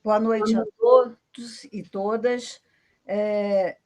Boa noite a todos e todas.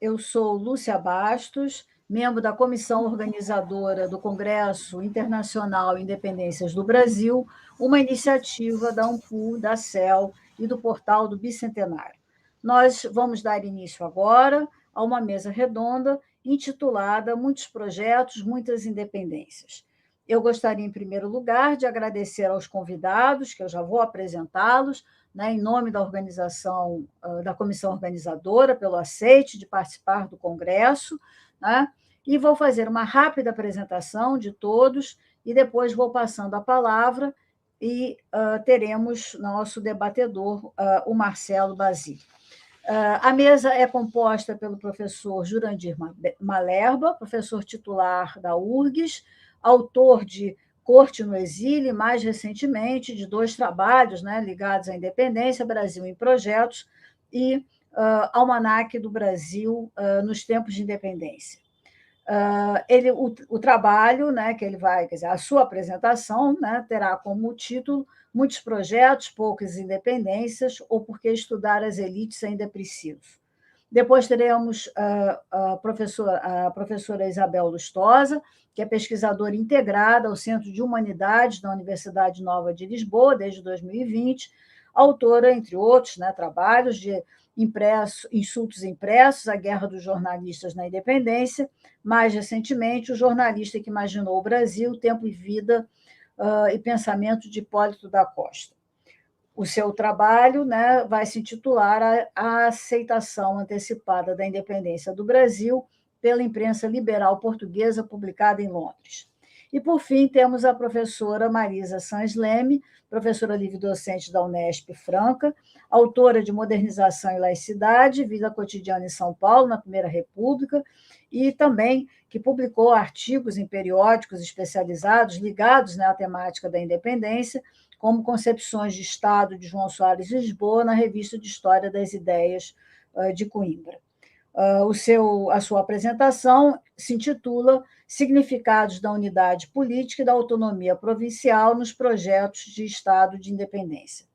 Eu sou Lúcia Bastos, membro da comissão organizadora do Congresso Internacional Independências do Brasil, uma iniciativa da AMPU, da CEL e do Portal do Bicentenário. Nós vamos dar início agora a uma mesa redonda intitulada Muitos Projetos, Muitas Independências. Eu gostaria, em primeiro lugar, de agradecer aos convidados, que eu já vou apresentá-los, né, em nome da organização, da comissão organizadora, pelo aceite de participar do Congresso, né, e vou fazer uma rápida apresentação de todos e depois vou passando a palavra e teremos nosso debatedor, o Marcelo Basílio. A mesa é composta pelo professor Jurandir Malerba, professor titular da URGS, autor de Corte no Exílio, e, mais recentemente, de 2 trabalhos, né, ligados à independência, Brasil em Projetos e Almanaque do Brasil nos Tempos de Independência. O trabalho, né, que ele vai, quer dizer, a sua apresentação, né, terá como título Muitos Projetos, Poucas Independências, ou Porque Estudar as Elites Ainda é Preciso. Depois teremos a professora Isabel Lustosa, que é pesquisadora integrada ao Centro de Humanidades da Universidade Nova de Lisboa, desde 2020, autora, entre outros, né, trabalhos de Insultos Impressos, A Guerra dos Jornalistas na Independência, mais recentemente, O Jornalista que Imaginou o Brasil, Tempo e Vida e Pensamento de Hipólito da Costa. O seu trabalho, né, vai se intitular A Aceitação Antecipada da Independência do Brasil pela Imprensa Liberal Portuguesa, publicada em Londres. E, por fim, temos a professora Marisa Sans Leme, professora livre-docente da Unesp Franca, autora de Modernização e Laicidade, Vida Cotidiana em São Paulo, na Primeira República, e também que publicou artigos em periódicos especializados ligados, né, à temática da independência, como Concepções de Estado, de João Soares Lisboa, na Revista de História das Ideias de Coimbra. A sua apresentação se intitula Significados da Unidade Política e da Autonomia Provincial nos Projetos de Estado de Independência.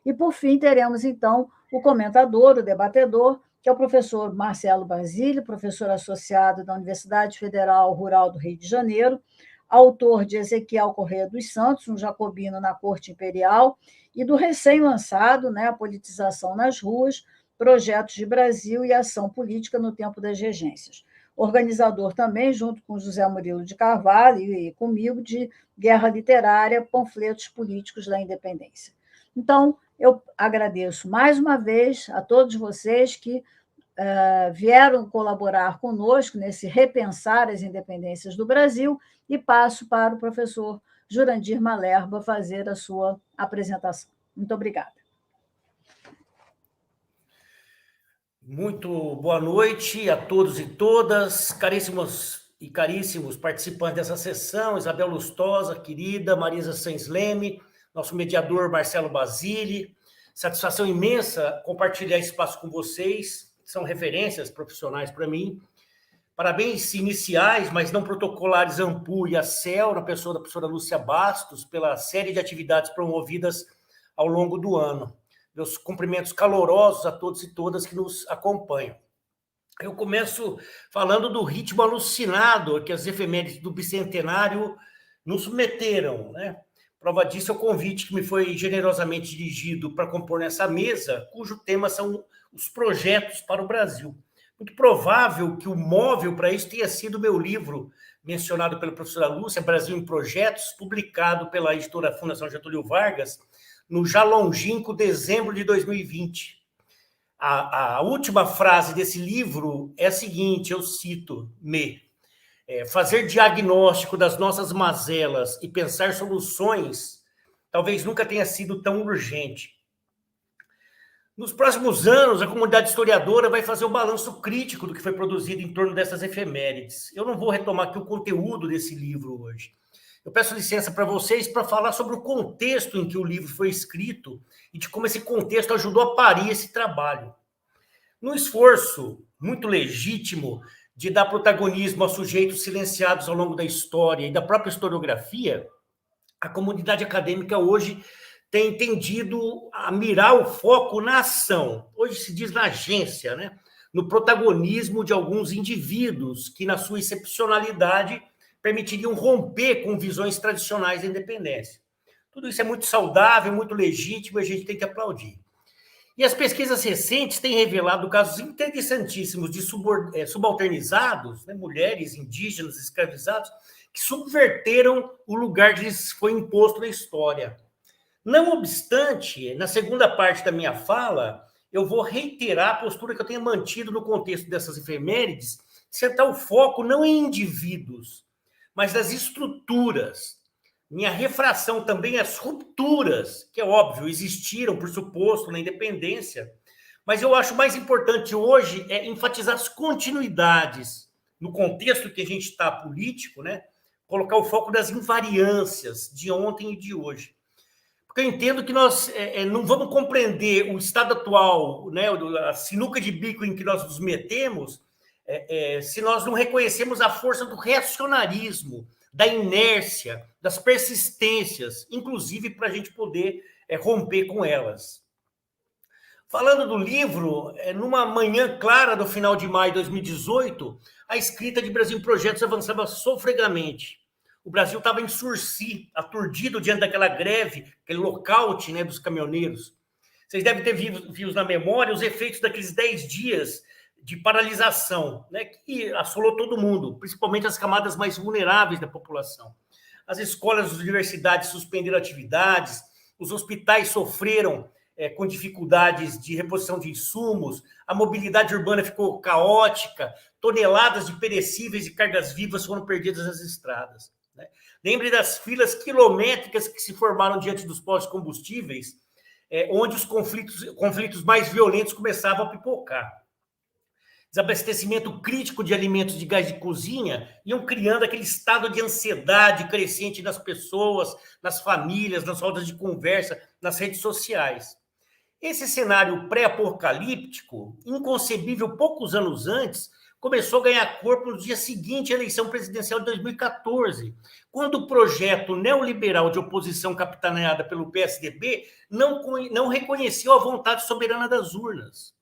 E, por fim, teremos, então, o comentador, o debatedor, que é o professor Marcelo Basílio, professor associado da Universidade Federal Rural do Rio de Janeiro, autor de Ezequiel Correia dos Santos, um jacobino na Corte Imperial, e do recém-lançado, né, A Politização nas Ruas, Projetos de Brasil e Ação Política no Tempo das Regências. Organizador também, junto com José Murilo de Carvalho e comigo, de Guerra Literária, Panfletos Políticos da Independência. Então, eu agradeço mais uma vez a todos vocês que vieram colaborar conosco nesse repensar as independências do Brasil e passo para o professor Jurandir Malerba fazer a sua apresentação. Muito obrigada. Muito boa noite a todos e todas, caríssimos e caríssimos participantes dessa sessão, Isabel Lustosa, querida, Marisa Sans Leme, nosso mediador Marcelo Basílio. Satisfação imensa compartilhar espaço com vocês, são referências profissionais para mim. Parabéns iniciais, mas não protocolares, AMPU e a CEL, na pessoa da professora Lúcia Bastos, pela série de atividades promovidas ao longo do ano. Meus cumprimentos calorosos a todos e todas que nos acompanham. Eu começo falando do ritmo alucinado que as efemérides do Bicentenário nos submeteram, né? Prova disso é o convite que me foi generosamente dirigido para compor nessa mesa, cujo tema são os projetos para o Brasil. Muito provável que o móvel para isso tenha sido o meu livro, mencionado pela professora Lúcia, Brasil em Projetos, publicado pela editora Fundação Getúlio Vargas, no já longínquo dezembro de 2020. A última frase desse livro é a seguinte, eu cito, fazer diagnóstico das nossas mazelas e pensar soluções talvez nunca tenha sido tão urgente. Nos próximos anos, a comunidade historiadora vai fazer o balanço crítico do que foi produzido em torno dessas efemérides. Eu não vou retomar aqui o conteúdo desse livro hoje. Eu peço licença para vocês para falar sobre o contexto em que o livro foi escrito e de como esse contexto ajudou a parir esse trabalho. No esforço muito legítimo de dar protagonismo a sujeitos silenciados ao longo da história e da própria historiografia, a comunidade acadêmica hoje tem tendido a mirar o foco na ação. Hoje se diz na agência, né? No protagonismo de alguns indivíduos que, na sua excepcionalidade, permitiriam romper com visões tradicionais da independência. Tudo isso é muito saudável, muito legítimo, e a gente tem que aplaudir. E as pesquisas recentes têm revelado casos interessantíssimos de subalternizados, né, mulheres, indígenas, escravizados, que subverteram o lugar que lhes foi imposto na história. Não obstante, na segunda parte da minha fala, eu vou reiterar a postura que eu tenho mantido no contexto dessas efemérides, sentar o foco não em indivíduos, mas nas estruturas. Minha refração também às rupturas, que é óbvio, existiram, por suposto, na independência, mas eu acho mais importante hoje é enfatizar as continuidades no contexto que a gente está político, né? Colocar o foco das invariâncias de ontem e de hoje. Porque eu entendo que nós não vamos compreender o estado atual, né, a sinuca de bico em que nós nos metemos, se nós não reconhecemos a força do reacionarismo, da inércia, das persistências, inclusive para a gente poder romper com elas. Falando do livro, numa manhã clara do final de maio de 2018, a escrita de Brasil em Projetos avançava sofregamente. O Brasil estava em sursi, aturdido diante daquela greve, aquele lockout, né, dos caminhoneiros. Vocês devem ter visto na memória os efeitos daqueles 10 dias de paralisação, né, que assolou todo mundo, principalmente as camadas mais vulneráveis da população. As escolas, as universidades suspenderam atividades, os hospitais sofreram com dificuldades de reposição de insumos, a mobilidade urbana ficou caótica, toneladas de perecíveis e cargas vivas foram perdidas nas estradas. Né? Lembre das filas quilométricas que se formaram diante dos postos de combustíveis, onde os conflitos mais violentos começavam a pipocar. Desabastecimento crítico de alimentos de gás de cozinha iam criando aquele estado de ansiedade crescente nas pessoas, nas famílias, nas rodas de conversa, nas redes sociais. Esse cenário pré-apocalíptico, inconcebível poucos anos antes, começou a ganhar corpo no dia seguinte à eleição presidencial de 2014, quando o projeto neoliberal de oposição capitaneada pelo PSDB não reconheceu a vontade soberana das urnas.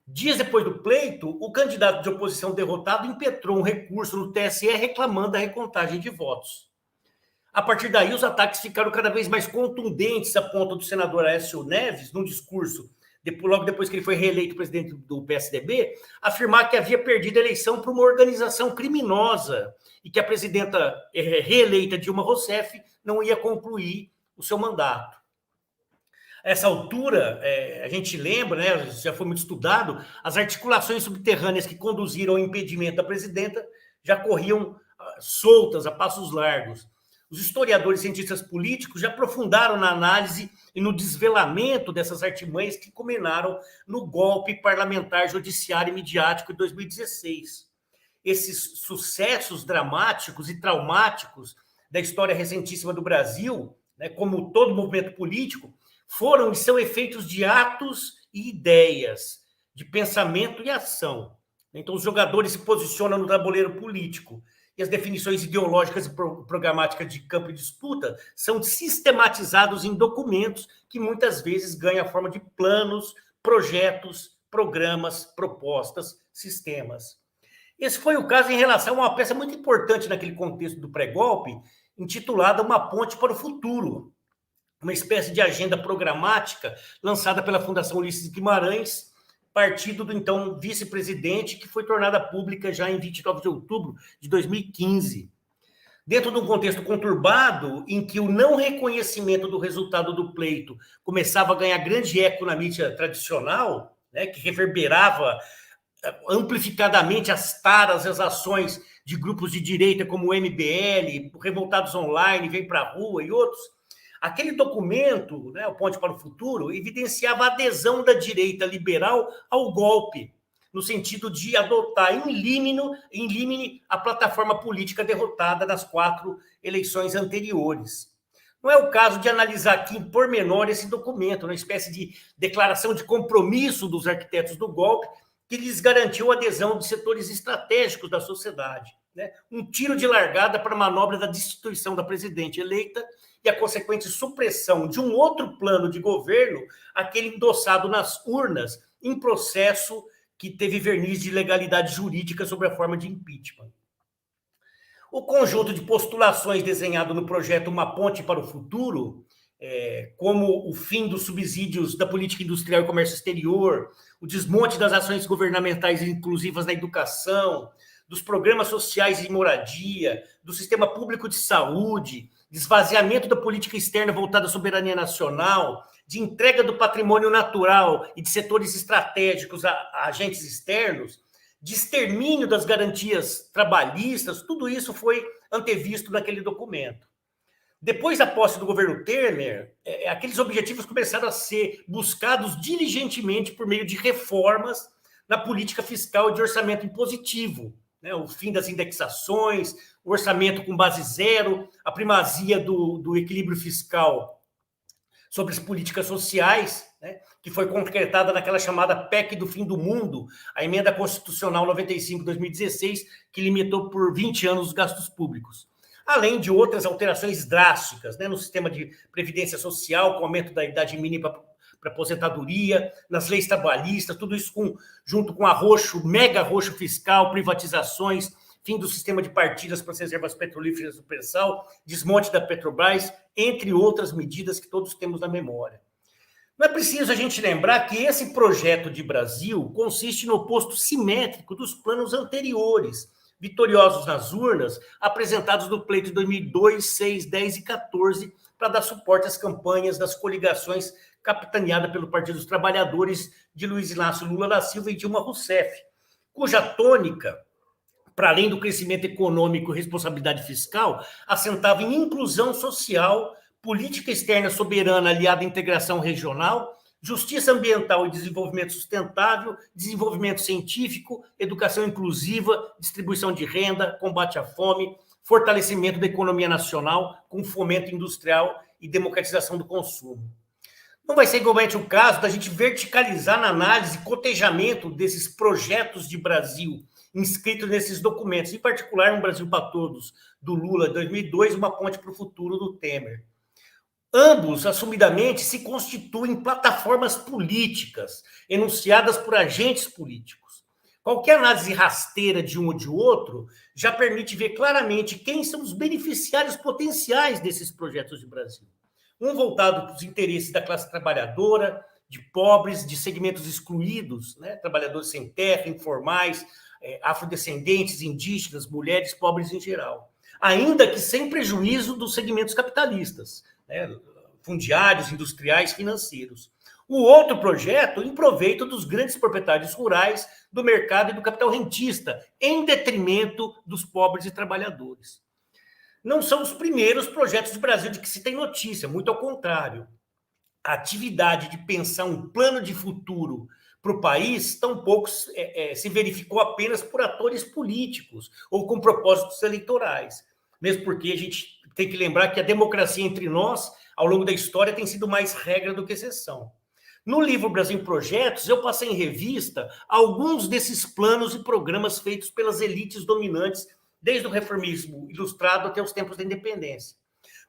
Dias depois do pleito, o candidato de oposição derrotado impetrou um recurso no TSE reclamando a recontagem de votos. A partir daí, os ataques ficaram cada vez mais contundentes, a ponto do senador Aécio Neves, num discurso, logo depois que ele foi reeleito presidente do PSDB, afirmar que havia perdido a eleição para uma organização criminosa e que a presidenta reeleita Dilma Rousseff não ia concluir o seu mandato. A essa altura, a gente lembra, né, já foi muito estudado, as articulações subterrâneas que conduziram ao impedimento da presidenta já corriam soltas, a passos largos. Os historiadores e cientistas políticos já aprofundaram na análise e no desvelamento dessas artimanhas que culminaram no golpe parlamentar, judiciário e midiático de 2016. Esses sucessos dramáticos e traumáticos da história recentíssima do Brasil, né, como todo movimento político, foram e são efeitos de atos e ideias, de pensamento e ação. Então, os jogadores se posicionam no tabuleiro político e as definições ideológicas e programáticas de campo de disputa são sistematizados em documentos que muitas vezes ganham a forma de planos, projetos, programas, propostas, sistemas. Esse foi o caso em relação a uma peça muito importante naquele contexto do pré-golpe, intitulada Uma Ponte para o Futuro, uma espécie de agenda programática lançada pela Fundação Ulisses Guimarães, partido do então vice-presidente, que foi tornada pública já em 29 de outubro de 2015. Dentro de um contexto conturbado, em que o não reconhecimento do resultado do pleito começava a ganhar grande eco na mídia tradicional, né, que reverberava amplificadamente as taras, as ações de grupos de direita como o MBL, Revoltados Online, Vem Pra Rua e outros, aquele documento, né, o Ponte para o Futuro, evidenciava a adesão da direita liberal ao golpe, no sentido de adotar in limine a plataforma política derrotada nas 4 eleições anteriores. Não é o caso de analisar aqui em pormenor esse documento, uma espécie de declaração de compromisso dos arquitetos do golpe, que lhes garantiu a adesão de setores estratégicos da sociedade. né, um tiro de largada para a manobra da destituição da presidente eleita e a consequente supressão de um outro plano de governo, aquele endossado nas urnas, em processo que teve verniz de legalidade jurídica sob a forma de impeachment. O conjunto de postulações desenhado no projeto Uma Ponte para o Futuro, como o fim dos subsídios da política industrial e comércio exterior, o desmonte das ações governamentais inclusivas na educação, dos programas sociais de moradia, do sistema público de saúde, de esvaziamento da política externa voltada à soberania nacional, de entrega do patrimônio natural e de setores estratégicos a agentes externos, de extermínio das garantias trabalhistas, tudo isso foi antevisto naquele documento. Depois da posse do governo Temer, aqueles objetivos começaram a ser buscados diligentemente por meio de reformas na política fiscal e de orçamento impositivo, né? O fim das indexações, o orçamento com base zero, a primazia do equilíbrio fiscal sobre as políticas sociais, né, que foi concretada naquela chamada PEC do fim do mundo, a emenda constitucional 95/2016, que limitou por 20 anos os gastos públicos. Além de outras alterações drásticas, né, no sistema de previdência social, com o aumento da idade mínima para aposentadoria, nas leis trabalhistas, tudo isso junto com mega arroxo fiscal, privatizações, fim do sistema de partilhas para as reservas petrolíferas do pré-sal, desmonte da Petrobras, entre outras medidas que todos temos na memória. Não é preciso a gente lembrar que esse projeto de Brasil consiste no oposto simétrico dos planos anteriores, vitoriosos nas urnas, apresentados no pleito de 2002, 6, 10 e 14, para dar suporte às campanhas das coligações capitaneadas pelo Partido dos Trabalhadores de Luiz Inácio Lula da Silva e Dilma Rousseff, cuja tônica, para além do crescimento econômico e responsabilidade fiscal, assentava em inclusão social, política externa soberana aliada à integração regional, justiça ambiental e desenvolvimento sustentável, desenvolvimento científico, educação inclusiva, distribuição de renda, combate à fome, fortalecimento da economia nacional, com fomento industrial e democratização do consumo. Não vai ser igualmente o caso da gente verticalizar na análise e cotejamento desses projetos de Brasil inscritos nesses documentos, em particular um Brasil para Todos, do Lula, 2002, Uma Ponte para o Futuro, do Temer. Ambos, assumidamente, se constituem plataformas políticas, enunciadas por agentes políticos. Qualquer análise rasteira de um ou de outro já permite ver claramente quem são os beneficiários potenciais desses projetos de Brasil. Um voltado para os interesses da classe trabalhadora, de pobres, de segmentos excluídos, né? Trabalhadores sem terra, informais, afrodescendentes, indígenas, mulheres, pobres em geral. Ainda que sem prejuízo dos segmentos capitalistas, né? Fundiários, industriais, financeiros. O outro projeto em proveito dos grandes proprietários rurais, do mercado e do capital rentista, em detrimento dos pobres e trabalhadores. Não são os primeiros projetos do Brasil de que se tem notícia, muito ao contrário. A atividade de pensar um plano de futuro para o país tampouco se verificou apenas por atores políticos ou com propósitos eleitorais. Mesmo porque a gente tem que lembrar que a democracia entre nós, ao longo da história, tem sido mais regra do que exceção. No livro Brasil em Projetos, eu passei em revista alguns desses planos e programas feitos pelas elites dominantes, desde o reformismo ilustrado até os tempos da independência.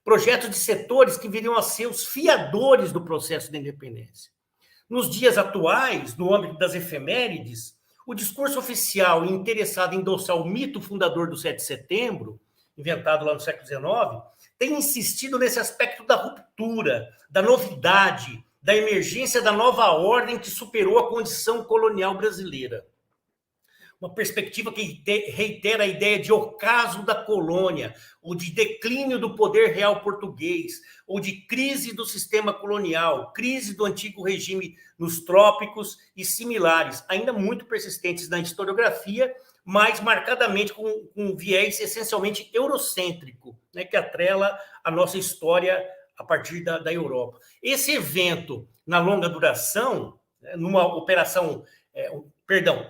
Projetos de setores que viriam a ser os fiadores do processo da independência. Nos dias atuais, no âmbito das efemérides, o discurso oficial interessado em endossar o mito fundador do 7 de setembro, inventado lá no século XIX, tem insistido nesse aspecto da ruptura, da novidade, da emergência da nova ordem que superou a condição colonial brasileira. Uma perspectiva que reitera a ideia de ocaso da colônia, ou de declínio do poder real português, ou de crise do sistema colonial, crise do antigo regime nos trópicos e similares, ainda muito persistentes na historiografia, mas marcadamente com um viés essencialmente eurocêntrico, né, que atrela a nossa história a partir da Europa. Esse evento, na longa duração, numa operação...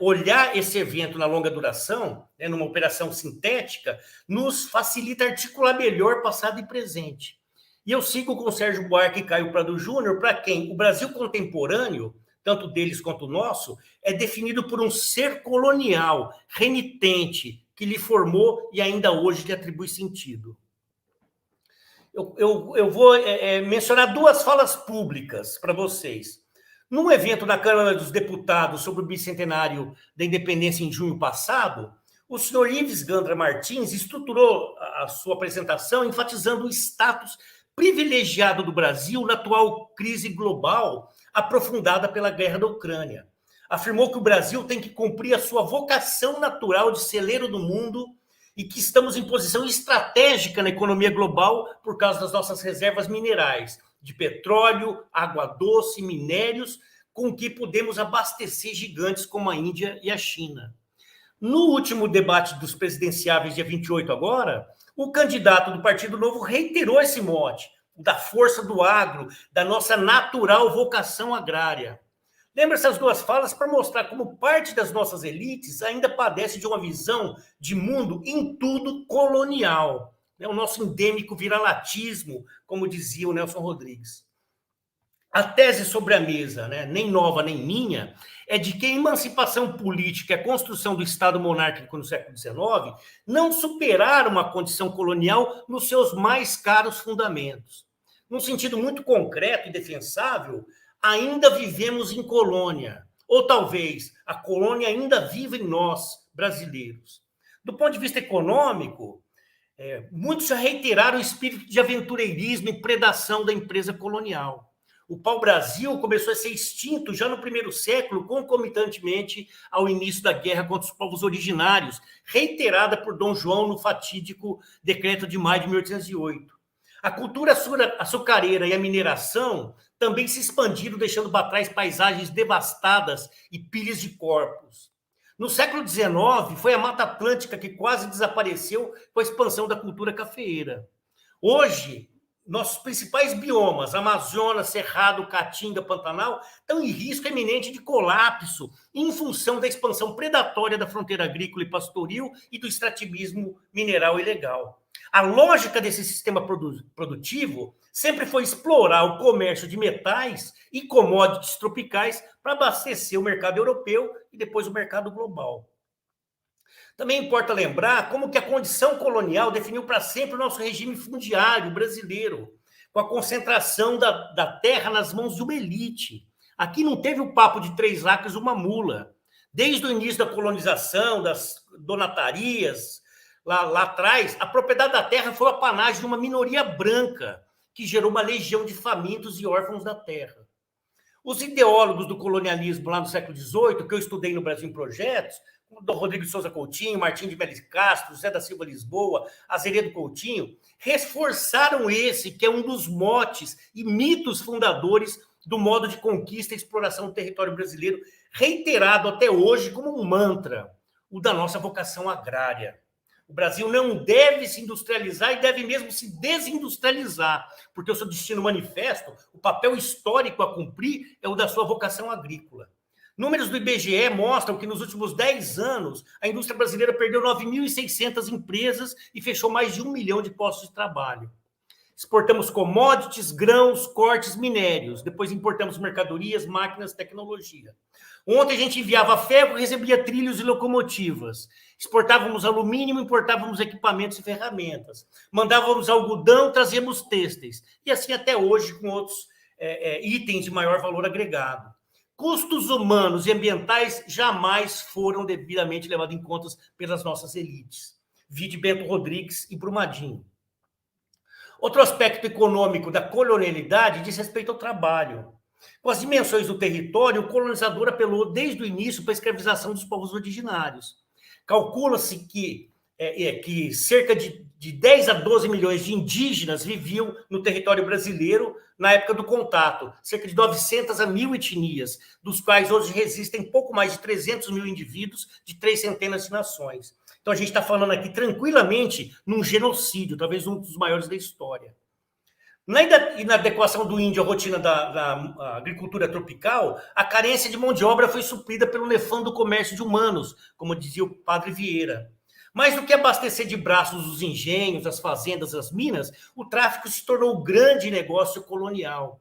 olhar esse evento na longa duração, né, numa operação sintética, nos facilita articular melhor passado e presente. E eu sigo com o Sérgio Buarque e Caio Prado Júnior, para quem o Brasil contemporâneo, tanto deles quanto o nosso, é definido por um ser colonial, renitente, que lhe formou e ainda hoje lhe atribui sentido. Eu vou mencionar duas falas públicas para vocês. Num evento na Câmara dos Deputados sobre o bicentenário da independência em junho passado, o senhor Ives Gandra Martins estruturou a sua apresentação enfatizando o status privilegiado do Brasil na atual crise global aprofundada pela guerra da Ucrânia. Afirmou que o Brasil tem que cumprir a sua vocação natural de celeiro do mundo e que estamos em posição estratégica na economia global por causa das nossas reservas minerais, de petróleo, água doce, minérios, com que podemos abastecer gigantes como a Índia e a China. No último debate dos presidenciáveis, dia 28 agora, o candidato do Partido Novo reiterou esse mote, da força do agro, da nossa natural vocação agrária. Lembra essas duas falas para mostrar como parte das nossas elites ainda padece de uma visão de mundo em tudo colonial. O nosso endêmico viralatismo, como dizia o Nelson Rodrigues. A tese sobre a mesa, nem nova nem minha, é de que a emancipação política e a construção do Estado monárquico no século XIX não superaram uma condição colonial nos seus mais caros fundamentos. Num sentido muito concreto e defensável, ainda vivemos em colônia, ou talvez a colônia ainda vive em nós, brasileiros. Do ponto de vista econômico, muitos já reiteraram o espírito de aventureirismo e predação da empresa colonial. O pau-brasil começou a ser extinto já no primeiro século, concomitantemente ao início da guerra contra os povos originários, reiterada por Dom João no fatídico decreto de maio de 1808. A cultura açucareira e a mineração também se expandiram, deixando para trás paisagens devastadas e pilhas de corpos. No século XIX, foi a Mata Atlântica que quase desapareceu com a expansão da cultura cafeeira. Hoje, nossos principais biomas, Amazonas, Cerrado, Caatinga, Pantanal, estão em risco eminente de colapso em função da expansão predatória da fronteira agrícola e pastoril e do extrativismo mineral ilegal. A lógica desse sistema produtivo sempre foi explorar o comércio de metais e commodities tropicais para abastecer o mercado europeu e depois o mercado global. Também importa lembrar como que a condição colonial definiu para sempre o nosso regime fundiário brasileiro, com a concentração da terra nas mãos de uma elite. Aqui não teve o papo de 3 acres, uma mula. Desde o início da colonização, das donatarias, lá atrás, a propriedade da terra foi a apanagem de uma minoria branca, que gerou uma legião de famintos e órfãos da terra. Os ideólogos do colonialismo lá no século XVIII, que eu estudei no Brasil em projetos, como Rodrigo de Souza Coutinho, Martim de Melo Castro, José da Silva Lisboa, Azeredo Coutinho, reforçaram esse, que é um dos motes e mitos fundadores do modo de conquista e exploração do território brasileiro, reiterado até hoje como um mantra, o da nossa vocação agrária. O Brasil não deve se industrializar e deve mesmo se desindustrializar, porque o seu destino manifesto, o papel histórico a cumprir, é o da sua vocação agrícola. Números do IBGE mostram que nos últimos 10 anos, a indústria brasileira perdeu 9.600 empresas e fechou mais de 1 milhão de postos de trabalho. Exportamos commodities, grãos, cortes, minérios. Depois importamos mercadorias, máquinas, tecnologia. Ontem a gente enviava ferro e recebia trilhos e locomotivas. Exportávamos alumínio, importávamos equipamentos e ferramentas. Mandávamos algodão, trazíamos têxteis. E assim até hoje com outros itens de maior valor agregado. Custos humanos e ambientais jamais foram devidamente levados em conta pelas nossas elites. Vide Bento Rodrigues e Brumadinho. Outro aspecto econômico da colonialidade diz respeito ao trabalho. Com as dimensões do território, o colonizador apelou desde o início para a escravização dos povos originários. Calcula-se que cerca de 10 a 12 milhões de indígenas viviam no território brasileiro na época do contato, cerca de 900 a 1.000 etnias, dos quais hoje resistem pouco mais de 300 mil indivíduos de 3 centenas de nações. Então, a gente está falando aqui tranquilamente num genocídio, talvez um dos maiores da história. Na inadequação do índio à rotina da agricultura tropical, a carência de mão de obra foi suprida pelo nefando comércio de humanos, como dizia o padre Vieira. Mais do que abastecer de braços os engenhos, as fazendas, as minas, o tráfico se tornou um grande negócio colonial.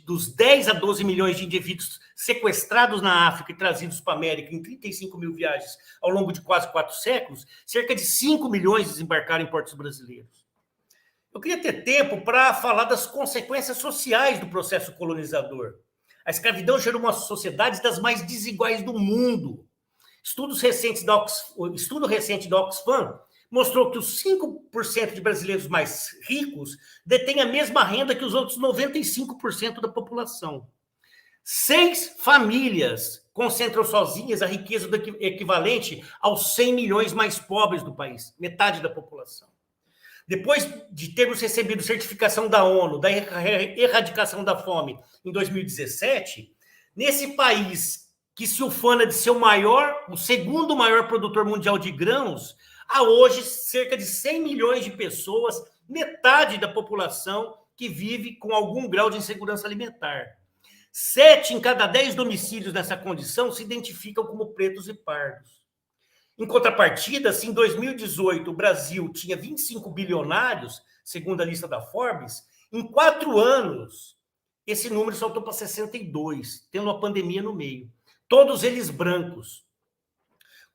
dos 10 a 12 milhões de indivíduos sequestrados na África e trazidos para a América em 35 mil viagens ao longo de quase 4 séculos, cerca de 5 milhões desembarcaram em portos brasileiros. Eu queria ter tempo para falar das consequências sociais do processo colonizador. A escravidão gerou uma sociedade das mais desiguais do mundo. Estudo recente da Oxfam mostrou que os 5% de brasileiros mais ricos detêm a mesma renda que os outros 95% da população. 6 famílias concentram sozinhas a riqueza equivalente aos 100 milhões mais pobres do país, metade da população. Depois de termos recebido certificação da ONU da erradicação da fome em 2017, nesse país que se ufana de ser o segundo maior produtor mundial de grãos, há hoje cerca de 100 milhões de pessoas, metade da população que vive com algum grau de insegurança alimentar. 7 em cada 10 domicílios nessa condição se identificam como pretos e pardos. Em contrapartida, se em 2018 o Brasil tinha 25 bilionários, segundo a lista da Forbes, em 4 anos esse número saltou para 62, tendo a pandemia no meio. Todos eles brancos.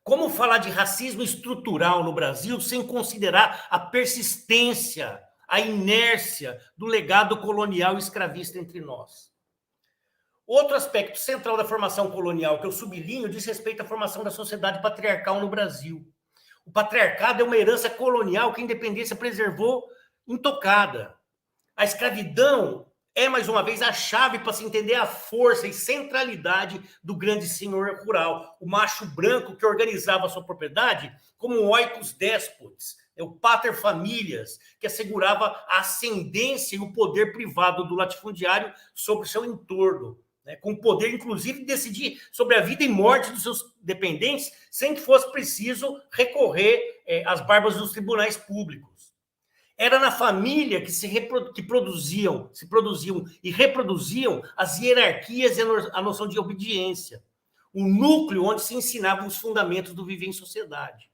Como falar de racismo estrutural no Brasil sem considerar a persistência, a inércia do legado colonial e escravista entre nós? Outro aspecto central da formação colonial que eu sublinho diz respeito à formação da sociedade patriarcal no Brasil. O patriarcado é uma herança colonial que a independência preservou intocada. A escravidão é, mais uma vez, a chave para se entender a força e centralidade do grande senhor rural, o macho branco que organizava a sua propriedade como um oikos déspotes, o pater familias, que assegurava a ascendência e o poder privado do latifundiário sobre o seu entorno, com o poder, inclusive, de decidir sobre a vida e morte dos seus dependentes, sem que fosse preciso recorrer às barbas dos tribunais públicos. Era na família que se produziam e reproduziam as hierarquias e a noção de obediência, o núcleo onde se ensinavam os fundamentos do viver em sociedade.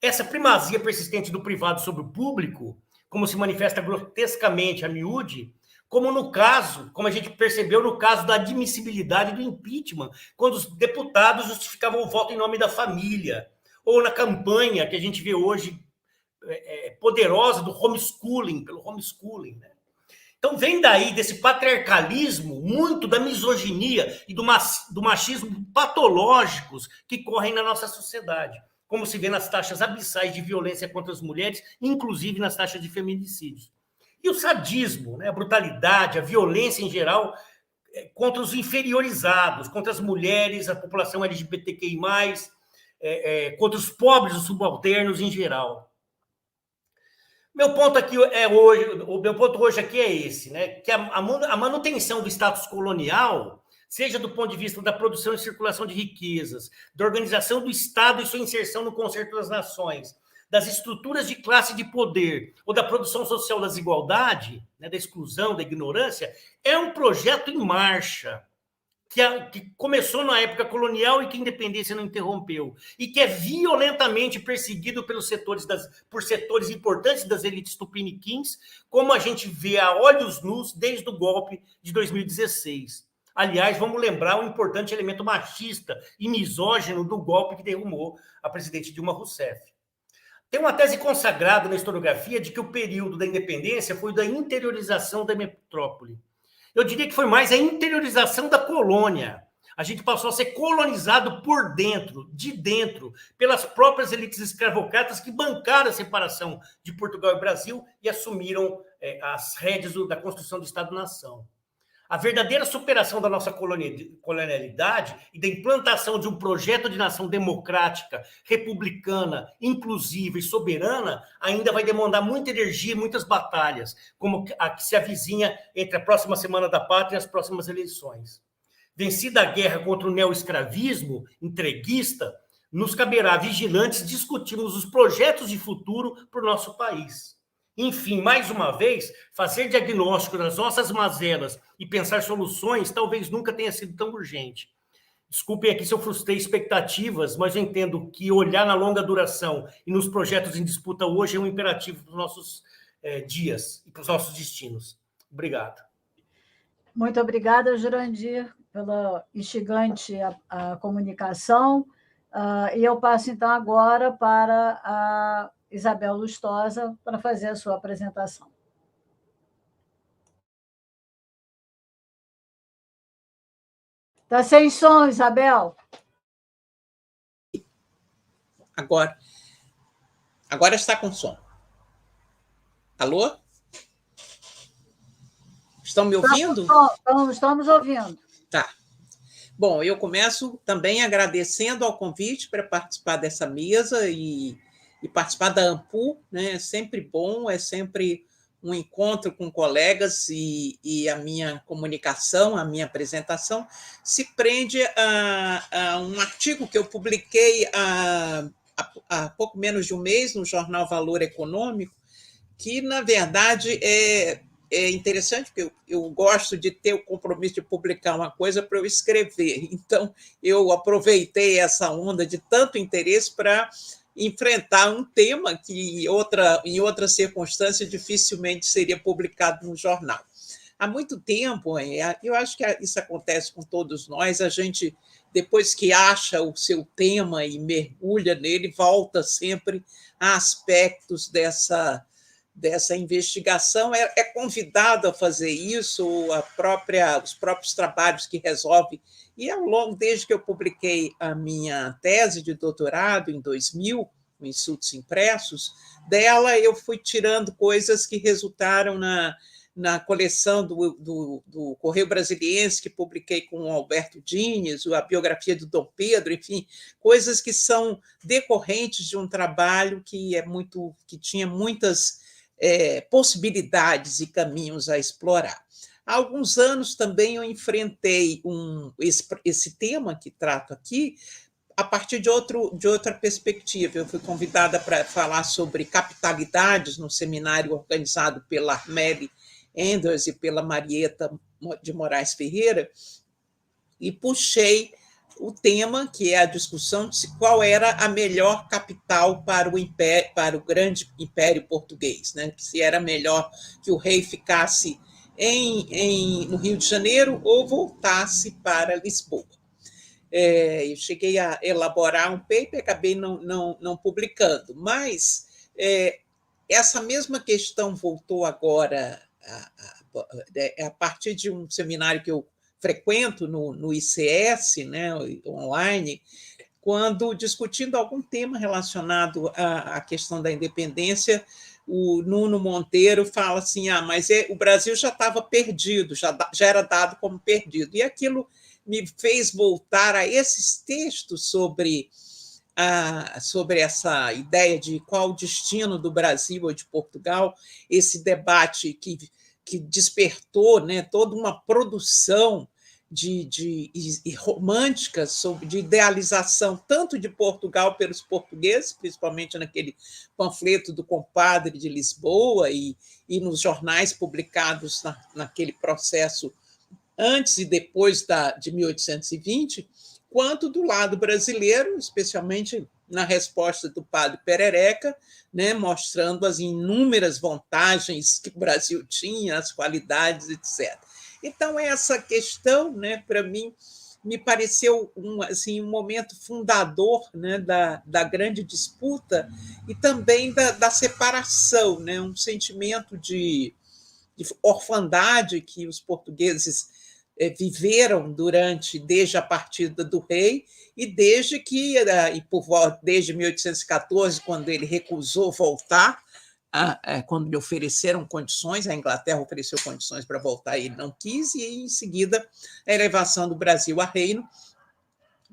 Essa primazia persistente do privado sobre o público, como se manifesta grotescamente a miúde, como a gente percebeu no caso da admissibilidade do impeachment, quando os deputados justificavam o voto em nome da família, ou na campanha que a gente vê hoje poderosa do homeschooling, pelo homeschooling, né? Então vem daí, desse patriarcalismo, muito da misoginia e do machismo patológicos que correm na nossa sociedade, como se vê nas taxas abissais de violência contra as mulheres, inclusive nas taxas de feminicídios. E o sadismo, né, a brutalidade, a violência em geral contra os inferiorizados, contra as mulheres, a população LGBTQI+, contra os pobres, os subalternos em geral. O meu ponto hoje aqui é esse, né, que a manutenção do status colonial, seja do ponto de vista da produção e circulação de riquezas, da organização do Estado e sua inserção no concerto das nações, das estruturas de classe de poder ou da produção social da desigualdade, né, da exclusão, da ignorância, é um projeto em marcha que começou na época colonial e que a independência não interrompeu, e que é violentamente perseguido por setores importantes das elites tupiniquins, como a gente vê a olhos nus desde o golpe de 2016. Aliás, vamos lembrar um importante elemento machista e misógino do golpe que derrubou a presidente Dilma Rousseff. Tem uma tese consagrada na historiografia de que o período da independência foi da interiorização da metrópole. Eu diria que foi mais a interiorização da colônia. A gente passou a ser colonizado por dentro, de dentro, pelas próprias elites escravocratas que bancaram a separação de Portugal e Brasil e assumiram as rédeas da construção do Estado-nação. A verdadeira superação da nossa colonialidade e da implantação de um projeto de nação democrática, republicana, inclusiva e soberana ainda vai demandar muita energia e muitas batalhas, como a que se avizinha entre a próxima Semana da Pátria e as próximas eleições. Vencida a guerra contra o neoescravismo entreguista, nos caberá, vigilantes, discutirmos os projetos de futuro para o nosso país. Enfim, mais uma vez, fazer diagnóstico das nossas mazelas e pensar soluções talvez nunca tenha sido tão urgente. Desculpem aqui se eu frustrei expectativas, mas eu entendo que olhar na longa duração e nos projetos em disputa hoje é um imperativo para os nossos dias e para os nossos destinos. Obrigado. Muito obrigada, Jurandir, pela instigante a comunicação. E eu passo, então, agora para a Isabel Lustosa para fazer a sua apresentação. Está sem som, Isabel. Agora está com som. Alô? Estão me ouvindo? Estamos ouvindo. Tá. Bom, eu começo também agradecendo ao convite para participar dessa mesa e participar da AMPU, né? É sempre bom, é sempre um encontro com colegas e a minha comunicação, a minha apresentação se prende a um artigo que eu publiquei há pouco menos de um mês no jornal Valor Econômico, que, na verdade, é interessante, porque eu gosto de ter o compromisso de publicar uma coisa para eu escrever. Então, eu aproveitei essa onda de tanto interesse para enfrentar um tema que em outra circunstância dificilmente seria publicado no jornal. Há muito tempo, eu acho que isso acontece com todos nós, a gente, depois que acha o seu tema e mergulha nele, volta sempre a aspectos dessa investigação, é convidado a fazer isso, os próprios trabalhos que resolve. E ao longo, desde que eu publiquei a minha tese de doutorado, em 2000, no Insultos Impressos, dela eu fui tirando coisas que resultaram na coleção do Correio Brasiliense, que publiquei com o Alberto Dines, a biografia do Dom Pedro, enfim, coisas que são decorrentes de um trabalho que tinha muitas possibilidades e caminhos a explorar. Há alguns anos também eu enfrentei esse tema que trato aqui a partir de outra perspectiva. Eu fui convidada para falar sobre capitalidades no seminário organizado pela Armelle Enders e pela Marieta de Moraes Ferreira, e puxei o tema, que é a discussão de qual era a melhor capital para o grande império português, né? Se era melhor que o rei ficasse no Rio de Janeiro ou voltasse para Lisboa. Eu cheguei a elaborar um paper, acabei não publicando, mas essa mesma questão voltou agora a partir de um seminário que eu frequento no ICS, né, online, quando, discutindo algum tema relacionado à questão da independência, o Nuno Monteiro fala assim, mas o Brasil já estava perdido, já era dado como perdido. E aquilo me fez voltar a esses textos sobre essa ideia de qual o destino do Brasil ou de Portugal, esse debate que despertou, né, toda uma produção de romântica, de idealização tanto de Portugal pelos portugueses, principalmente naquele panfleto do Compadre de Lisboa e nos jornais publicados naquele processo antes e depois de 1820, quanto do lado brasileiro, especialmente na resposta do padre Perereca, né, mostrando as inúmeras vantagens que o Brasil tinha, as qualidades, etc. Então, essa questão, né, para mim, me pareceu um momento fundador, né, da grande disputa e também da separação, né, um sentimento de orfandade que os portugueses viveram desde a partida do rei e desde 1814, quando ele recusou voltar, quando lhe ofereceram condições, a Inglaterra ofereceu condições para voltar e ele não quis, e em seguida a elevação do Brasil a reino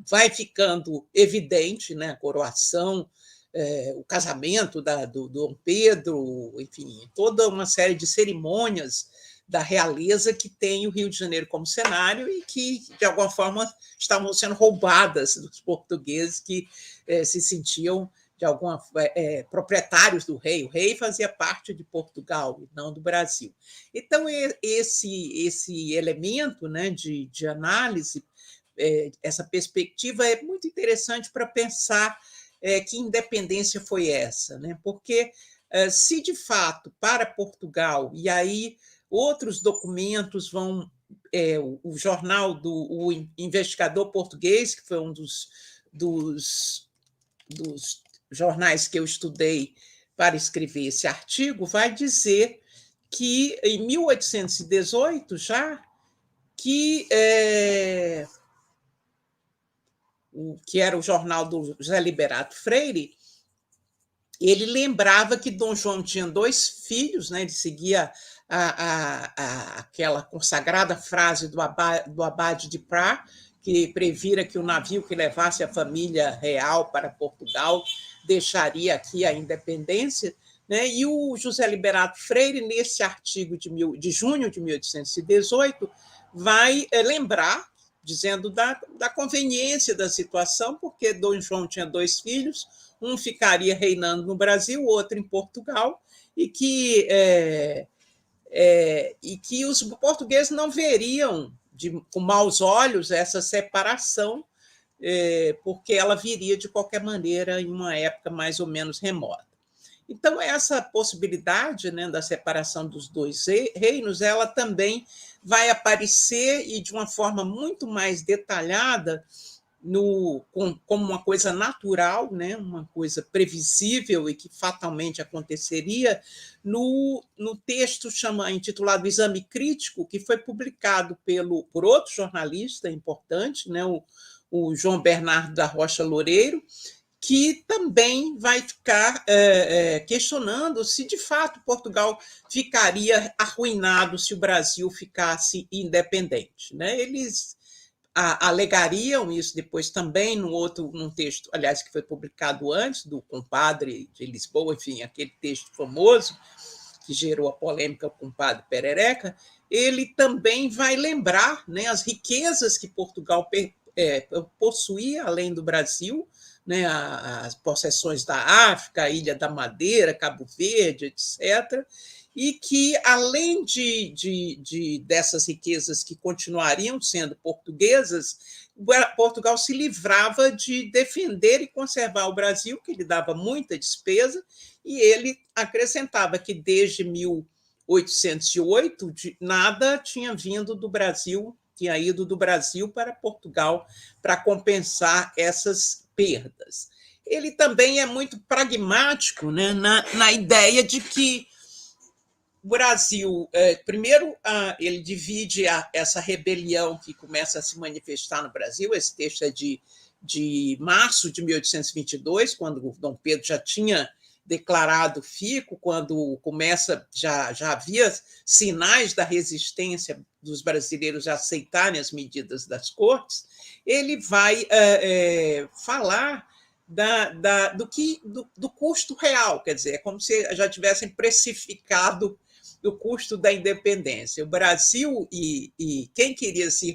vai ficando evidente, né, a coroação, o casamento do Dom Pedro, enfim, toda uma série de cerimônias da realeza que tem o Rio de Janeiro como cenário e que, de alguma forma, estavam sendo roubadas dos portugueses que se sentiam proprietários do rei. O rei fazia parte de Portugal e não do Brasil. Então, esse elemento, né, de análise, essa perspectiva é muito interessante para pensar que independência foi essa, né? Porque se de fato para Portugal, e aí outros documentos vão o jornal o Investigador Português, que foi um dos jornais que eu estudei para escrever esse artigo, vai dizer que, em 1818, já, que era o jornal do José Liberato Freire, ele lembrava que Dom João tinha 2 filhos, né? Ele seguia aquela consagrada frase do abade de Prat, que previra que o navio que levasse a família real para Portugal deixaria aqui a independência, né? E o José Liberato Freire, nesse artigo de junho de 1818, vai lembrar, dizendo da conveniência da situação, porque Dom João tinha 2 filhos, um ficaria reinando no Brasil, o outro em Portugal, e que os portugueses não veriam com maus olhos essa separação, porque ela viria de qualquer maneira em uma época mais ou menos remota. Então, essa possibilidade, né, da separação dos 2 reinos, ela também vai aparecer, e de uma forma muito mais detalhada, como uma coisa natural, né, uma coisa previsível e que fatalmente aconteceria, no texto intitulado Exame Crítico, que foi publicado por outro jornalista importante, né, o João Bernardo da Rocha Loureiro, que também vai ficar questionando se, de fato, Portugal ficaria arruinado se o Brasil ficasse independente, né? Eles alegariam isso depois também num texto, aliás, que foi publicado antes, do Compadre de Lisboa, enfim, aquele texto famoso que gerou a polêmica com o Padre Perereca. Ele também vai lembrar, né, as riquezas que Portugal possuía além do Brasil, né, as possessões da África, a Ilha da Madeira, Cabo Verde, etc., e que, além dessas riquezas que continuariam sendo portuguesas, Portugal se livrava de defender e conservar o Brasil, que lhe dava muita despesa, e ele acrescentava que, desde 1808, nada tinha vindo do Brasil, tinha ido do Brasil para Portugal para compensar essas perdas. Ele também é muito pragmático, né, na ideia de que o Brasil, primeiro, ele divide essa rebelião que começa a se manifestar no Brasil. Esse texto é de março de 1822, quando o Dom Pedro já tinha declarado fico, quando já havia sinais da resistência dos brasileiros a aceitarem as medidas das cortes. Ele vai falar do custo real, quer dizer, é como se já tivessem precificado do custo da independência. O Brasil e quem queria se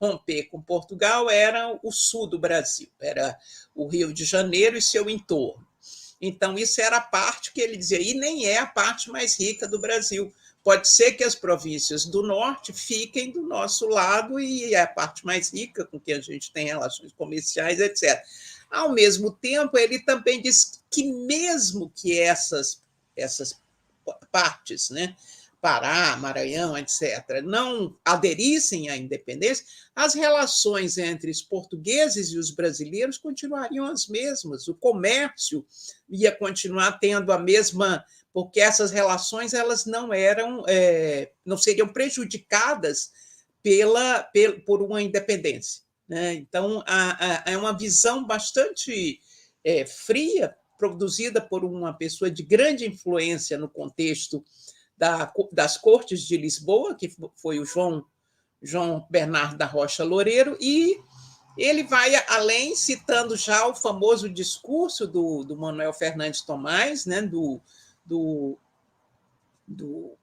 romper com Portugal era o sul do Brasil, era o Rio de Janeiro e seu entorno. Então, isso era a parte que ele dizia, e nem é a parte mais rica do Brasil. Pode ser que as províncias do norte fiquem do nosso lado e é a parte mais rica com que a gente tem relações comerciais, etc. Ao mesmo tempo, ele também diz que mesmo que essas partes, né, Pará, Maranhão, etc., não aderissem à independência, as relações entre os portugueses e os brasileiros continuariam as mesmas, o comércio ia continuar tendo a mesma, porque essas relações elas não seriam prejudicadas por uma independência, né? Então, é uma visão bastante fria, produzida por uma pessoa de grande influência no contexto das Cortes de Lisboa, que foi o João Bernardo da Rocha Loureiro, e ele vai além, citando já o famoso discurso do Manuel Fernandes Tomás, né,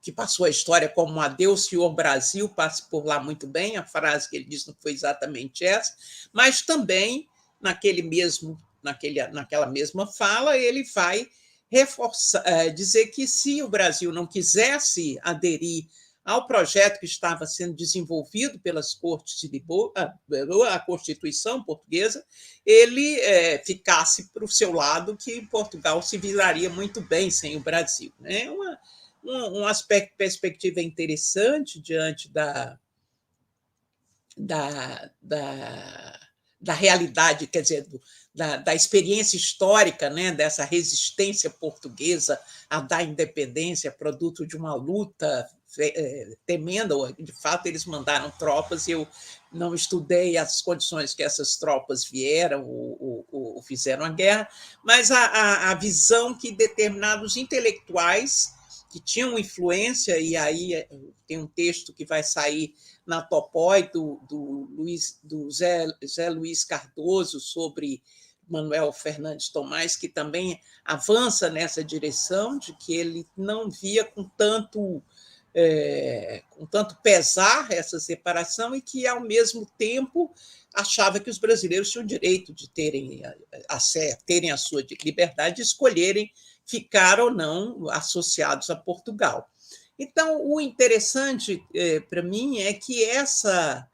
que passou a história como Adeus, Senhor Brasil, passe por lá muito bem, a frase que ele disse não foi exatamente essa, mas também naquela mesma fala, ele vai dizer que se o Brasil não quisesse aderir ao projeto que estava sendo desenvolvido pelas Cortes de Lisboa, a Constituição portuguesa, ele ficasse para o seu lado, que Portugal se viraria muito bem sem o Brasil. É uma perspectiva interessante diante da realidade, quer dizer, da experiência histórica, né, dessa resistência portuguesa a dar independência, produto de uma luta tremenda. De fato, eles mandaram tropas, e eu não estudei as condições que essas tropas vieram ou fizeram a guerra, mas a visão que determinados intelectuais que tinham influência, e aí tem um texto que vai sair na Topói, do Zé Luiz Cardoso, sobre Manuel Fernandes Tomás, que também avança nessa direção, de que ele não via com tanto pesar essa separação, e que, ao mesmo tempo, achava que os brasileiros tinham direito de terem a sua liberdade de escolherem ficar ou não associados a Portugal. Então, o interessante para mim é que essa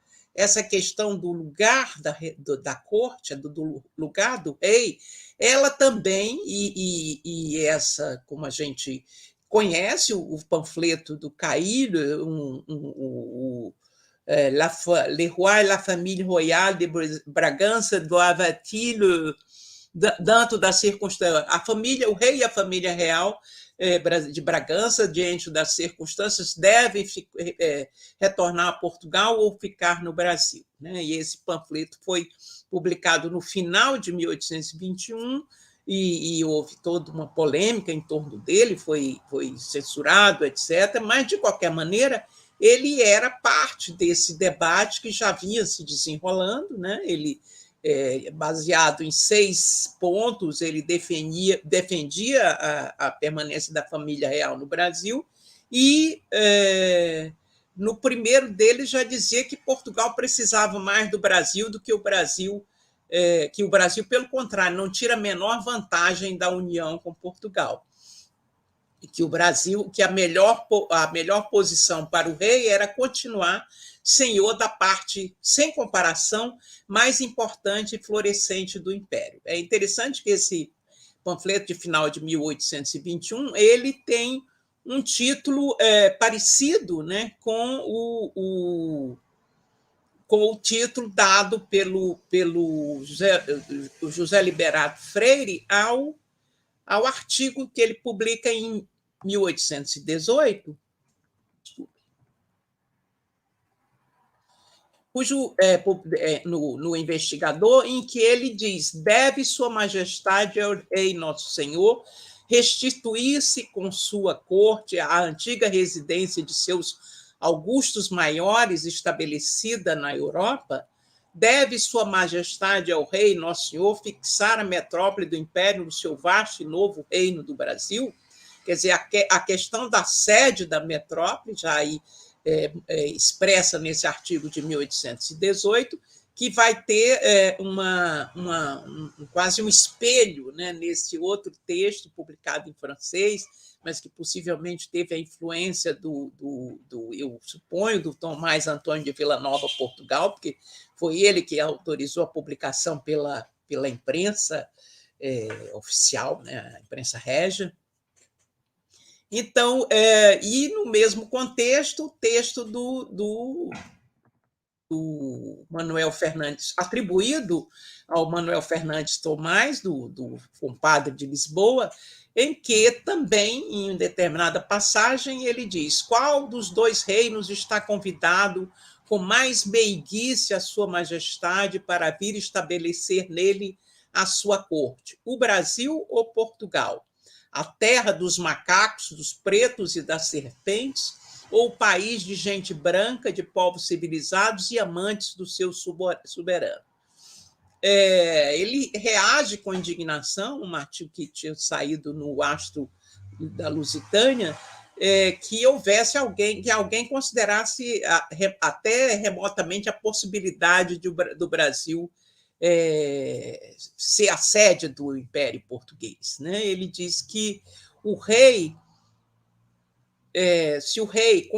questão do lugar da corte, do lugar do rei, ela também, e essa, como a gente conhece, o panfleto do Caí, Le Roi et la Famille Royale de Bragança doivent-ils, dentro da circunstância, o rei e a família real de Bragança, diante das circunstâncias, devem retornar a Portugal ou ficar no Brasil, né? E esse panfleto foi publicado no final de 1821, e houve toda uma polêmica em torno dele, foi censurado, etc. Mas, de qualquer maneira, ele era parte desse debate que já vinha se desenrolando, né? Ele, baseado em 6 pontos, ele defendia a permanência da família real no Brasil, e no primeiro deles já dizia que Portugal precisava mais do Brasil do que o Brasil, pelo contrário, não tira a menor vantagem da união com Portugal, e que o Brasil, que a melhor posição para o rei era continuar senhor da parte, sem comparação, mais importante e florescente do Império. É interessante que esse panfleto de final de 1821 ele tem um título parecido, né, com o título dado pelo José Liberato Freire ao artigo que ele publica em 1818, no Investigador, em que ele diz: deve Sua Majestade ao Rei Nosso Senhor restituir-se com sua corte à antiga residência de seus augustos maiores estabelecida na Europa. Deve Sua Majestade ao Rei Nosso Senhor fixar a metrópole do Império no seu vasto e novo reino do Brasil. Quer dizer, a questão da sede da metrópole, já aí expressa nesse artigo de 1818, que vai ter quase um espelho, né, nesse outro texto publicado em francês, mas que possivelmente teve a influência eu suponho, do Tomás Antônio de Villanova, Portugal, porque foi ele que autorizou a publicação pela imprensa oficial, né, a imprensa régia. Então, e no mesmo contexto, o texto do Manuel Fernandes, atribuído ao Manuel Fernandes Tomás, do compadre de Lisboa, em que também, em determinada passagem, ele diz: qual dos 2 reinos está convidado com mais meiguice a Sua Majestade para vir estabelecer nele a sua corte, o Brasil ou Portugal? A terra dos macacos, dos pretos e das serpentes, ou o país de gente branca, de povos civilizados e amantes do seu soberano? Ele reage com indignação, um artigo que tinha saído no Astro da Lusitânia, que houvesse que alguém considerasse até remotamente a possibilidade do Brasil ser a sede do Império Português, né? Ele diz que o rei, se o rei,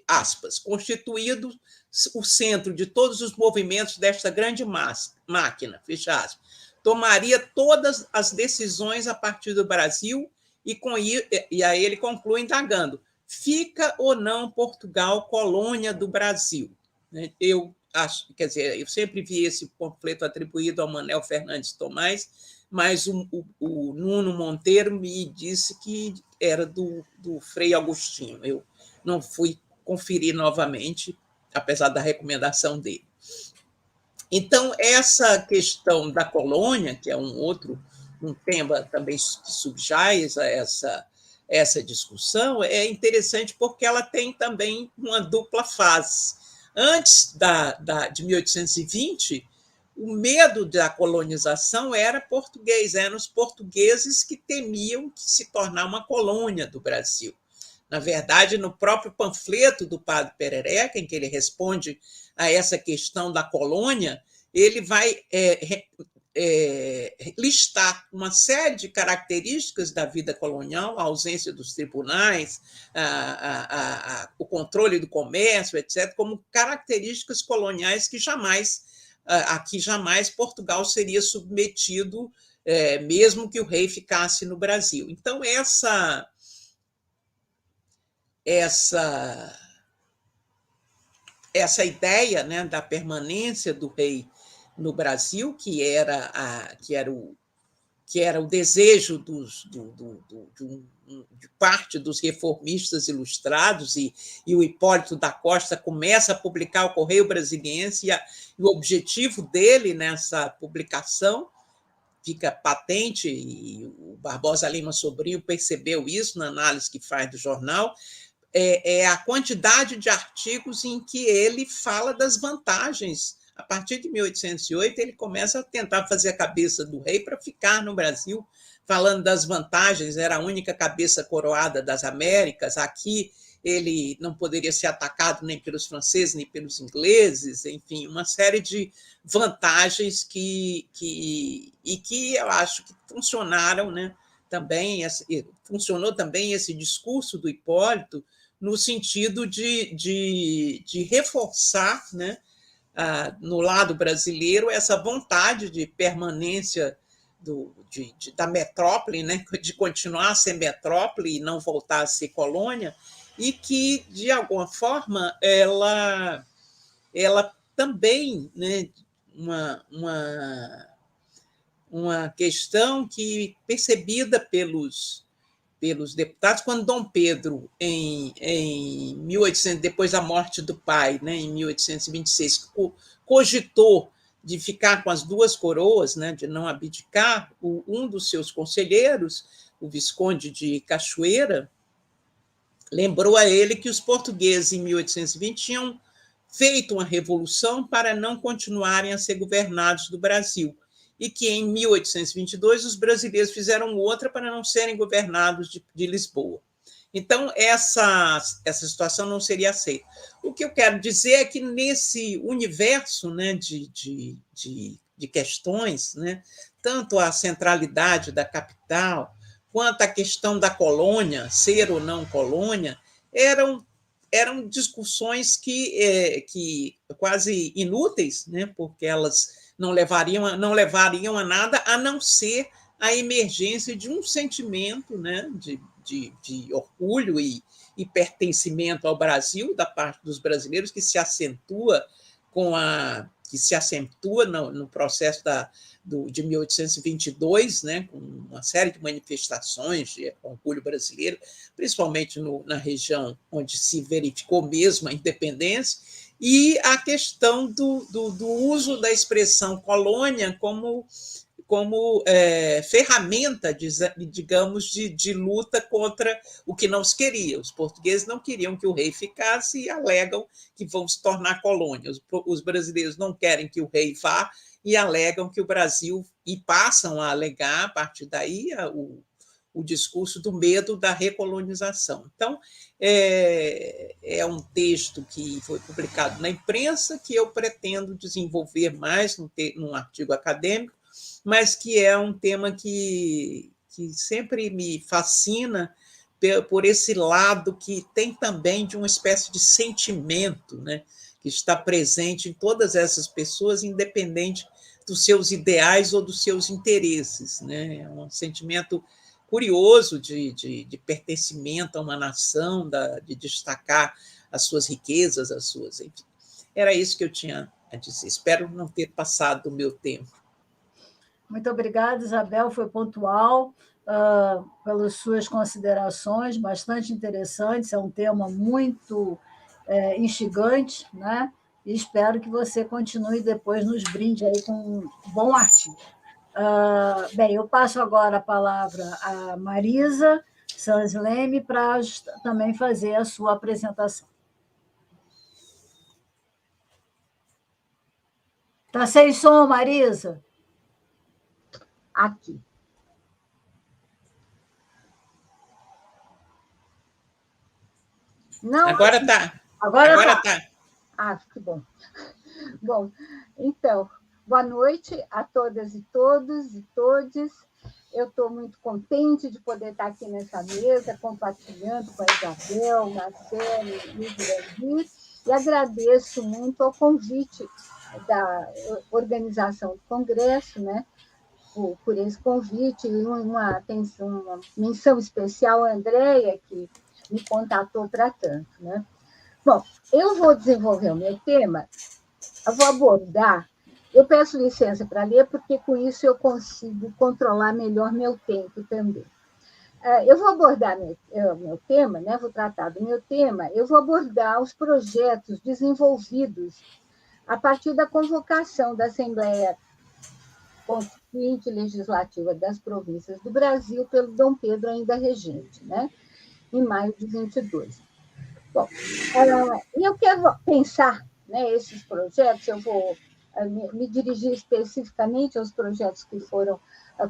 aspas, constituído o centro de todos os movimentos desta grande máquina, fecha aspas, tomaria todas as decisões a partir do Brasil, e aí ele conclui indagando: fica ou não Portugal colônia do Brasil? né? Eu acho, quer dizer, eu sempre vi esse panfleto atribuído ao Manuel Fernandes Tomás, mas o Nuno Monteiro me disse que era do Frei Agostinho. Eu não fui conferir novamente, apesar da recomendação dele. Então, essa questão da colônia, que é um tema também que subjaz a essa discussão, é interessante porque ela tem também uma dupla face. Antes de 1820, o medo da colonização era português, eram os portugueses que temiam se tornar uma colônia do Brasil. Na verdade, no próprio panfleto do padre Perereca, em que ele responde a essa questão da colônia, ele vai listar uma série de características da vida colonial, a ausência dos tribunais, o controle do comércio, etc., como características coloniais que jamais Portugal seria submetido, mesmo que o rei ficasse no Brasil. Então, essa ideia, né, da permanência do rei no Brasil, que era o desejo de parte dos reformistas ilustrados, e o Hipólito da Costa começa a publicar o Correio Brasiliense, e o objetivo dele nessa publicação fica patente, e o Barbosa Lima Sobrinho percebeu isso na análise que faz do jornal, é a quantidade de artigos em que ele fala das vantagens. A partir de 1808, ele começa a tentar fazer a cabeça do rei para ficar no Brasil, falando das vantagens, era a única cabeça coroada das Américas, aqui ele não poderia ser atacado nem pelos franceses, nem pelos ingleses, enfim, uma série de vantagens que eu acho que funcionaram, né? Também funcionou também esse discurso do Hipólito no sentido de reforçar, né, no lado brasileiro, essa vontade de permanência da metrópole, né, de continuar a ser metrópole e não voltar a ser colônia, e que, de alguma forma, ela também, né, uma questão que, percebida pelos deputados, quando Dom Pedro, em 1800, depois da morte do pai, né, em 1826, cogitou de ficar com as duas coroas, né, de não abdicar, um dos seus conselheiros, o Visconde de Cachoeira, lembrou a ele que os portugueses, em 1820, tinham feito uma revolução para não continuarem a ser governados do Brasil, e que, em 1822, os brasileiros fizeram outra para não serem governados de Lisboa. Então, essa situação não seria aceita. O que eu quero dizer é que, nesse universo, né, de questões, né, tanto a centralidade da capital, quanto a questão da colônia, ser ou não colônia, eram discussões que quase inúteis, né, porque elas não levariam a nada, a não ser a emergência de um sentimento, né, de orgulho e pertencimento ao Brasil da parte dos brasileiros, que se acentua no processo de 1822, né, com uma série de manifestações de orgulho brasileiro, principalmente na região onde se verificou mesmo a independência, e a questão do uso da expressão colônia como ferramenta, digamos, de luta contra o que não se queria. Os portugueses não queriam que o rei ficasse e alegam que vão se tornar colônia. Os brasileiros não querem que o rei vá e alegam que o Brasil, e passam a alegar, a partir daí, o discurso do medo da recolonização. Então, é um texto que foi publicado na imprensa, que eu pretendo desenvolver mais num artigo acadêmico, mas que é um tema que sempre me fascina por esse lado que tem também de uma espécie de sentimento, né, que está presente em todas essas pessoas, independente dos seus ideais ou dos seus interesses, né? É um sentimento curioso de pertencimento a uma nação, de destacar as suas riquezas, enfim. Era isso que eu tinha a dizer. Espero não ter passado do meu tempo. Muito obrigada, Isabel, foi pontual pelas suas considerações, bastante interessantes, é um tema muito instigante, né? E espero que você continue depois nos brinde aí com um bom artigo. Bem, eu passo agora a palavra à Marisa Sansleme para também fazer a sua apresentação. Está sem som, Marisa? Aqui. Não, agora está. Agora está. Ah, que bom. Bom, então, boa noite a todas e todos e todes. Eu estou muito contente de poder estar aqui nessa mesa, compartilhando com a Isabel, Marcelo e o Jurandir, e agradeço muito ao convite da organização do Congresso, né, por esse convite, e uma menção especial à Andréia, que me contatou para tanto. Né? Bom, eu vou desenvolver o meu tema, eu vou abordar, eu peço licença para ler, porque com isso eu consigo controlar melhor meu tempo também. Eu vou abordar meu tema, né? Vou tratar do meu tema, eu vou abordar os projetos desenvolvidos a partir da convocação da Assembleia Constituinte Legislativa das Províncias do Brasil pelo Dom Pedro ainda Regente, né? Em maio de 22. Bom, eu quero pensar, né, esses projetos, eu vou me dirigir especificamente aos projetos que foram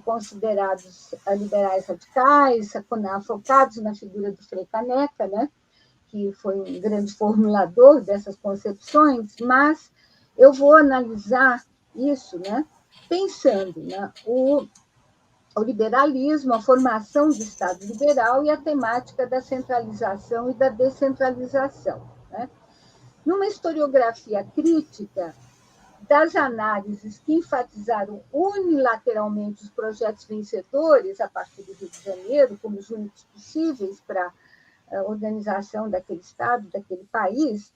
considerados liberais radicais, focados na figura do Frei Caneca, né, que foi um grande formulador dessas concepções, mas eu vou analisar isso, né, pensando, né, o liberalismo, a formação do Estado liberal e a temática da centralização e da descentralização. Né? Numa historiografia crítica das análises que enfatizaram unilateralmente os projetos vencedores a partir do Rio de Janeiro como os únicos possíveis para a organização daquele Estado, daquele país,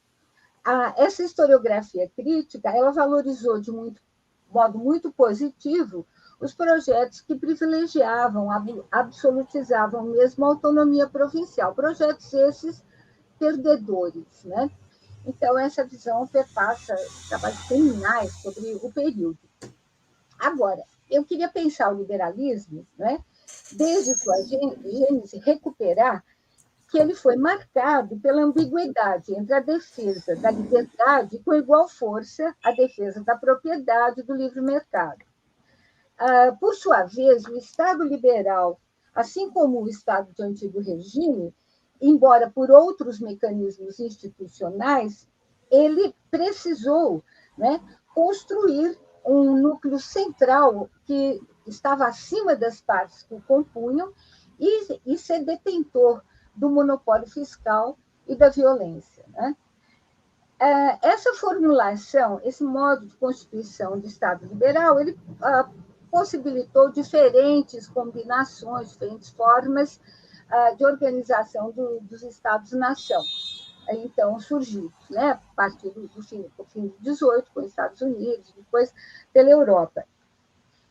essa historiografia crítica ela valorizou de modo muito positivo os projetos que privilegiavam, absolutizavam mesmo a autonomia provincial, projetos esses perdedores. Né? Então, essa visão perpassa trabalhos seminais sobre o período. Agora, eu queria pensar o liberalismo, né? Desde sua gênese, recuperar que ele foi marcado pela ambiguidade entre a defesa da liberdade e, com igual força, a defesa da propriedade do livre mercado. Por sua vez, o Estado liberal, assim como o Estado de antigo regime, embora por outros mecanismos institucionais, ele precisou, né, construir um núcleo central que estava acima das partes que o compunham e ser detentor do monopólio fiscal e da violência. Né? Essa formulação, esse modo de constituição de Estado liberal, ele possibilitou diferentes combinações, diferentes formas de organização dos Estados-nação. Então, surgiu, né, a partir do fim de 18, com os Estados Unidos, depois pela Europa,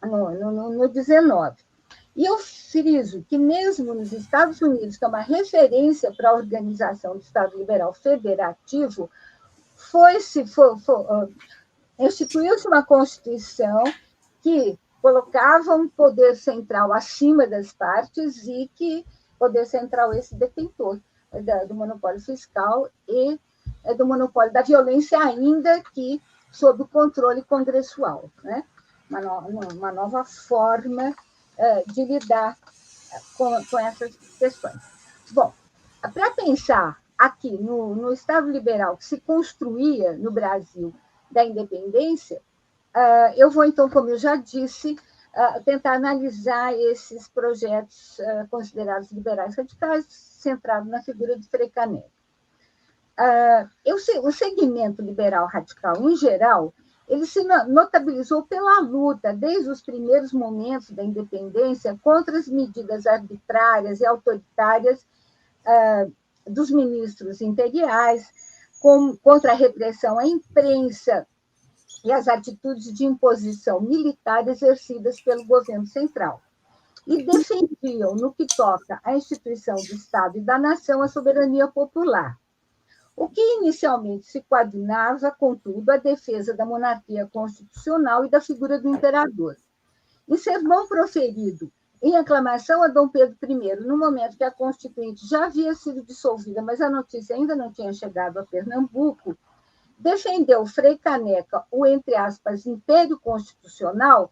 no 19. E eu friso que, mesmo nos Estados Unidos, que é uma referência para a organização do Estado liberal federativo, instituiu-se uma Constituição que colocava um poder central acima das partes e que poder central esse detentor do monopólio fiscal e do monopólio da violência, ainda que sob o controle congressual. Né? Uma nova forma de lidar com essas questões. Bom, para pensar aqui no Estado liberal que se construía no Brasil da independência, eu vou, então, como eu já disse, tentar analisar esses projetos considerados liberais radicais, centrado na figura de Frei Caneca. O segmento liberal radical, em geral, ele se notabilizou pela luta, desde os primeiros momentos da independência, contra as medidas arbitrárias e autoritárias dos ministros imperiais, contra a repressão à imprensa e as atitudes de imposição militar exercidas pelo governo central. E defendiam, no que toca à instituição do Estado e da nação, a soberania popular. O que inicialmente se coadunava, contudo, a defesa da monarquia constitucional e da figura do imperador. Em sermão proferido em aclamação a Dom Pedro I, no momento que a Constituinte já havia sido dissolvida, mas a notícia ainda não tinha chegado a Pernambuco, defendeu Frei Caneca o, entre aspas, império constitucional,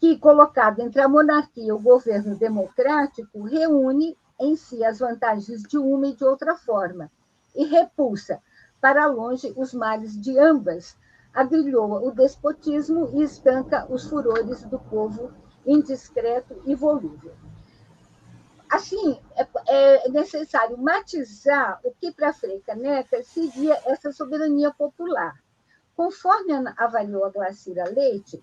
que, colocado entre a monarquia e o governo democrático, reúne em si as vantagens de uma e de outra forma, e repulsa para longe os males de ambas, agrilhoa o despotismo e estanca os furores do povo indiscreto e volúvel. Assim, é necessário matizar o que para Frei Caneca seria essa soberania popular. Conforme avaliou a Glacira Leite,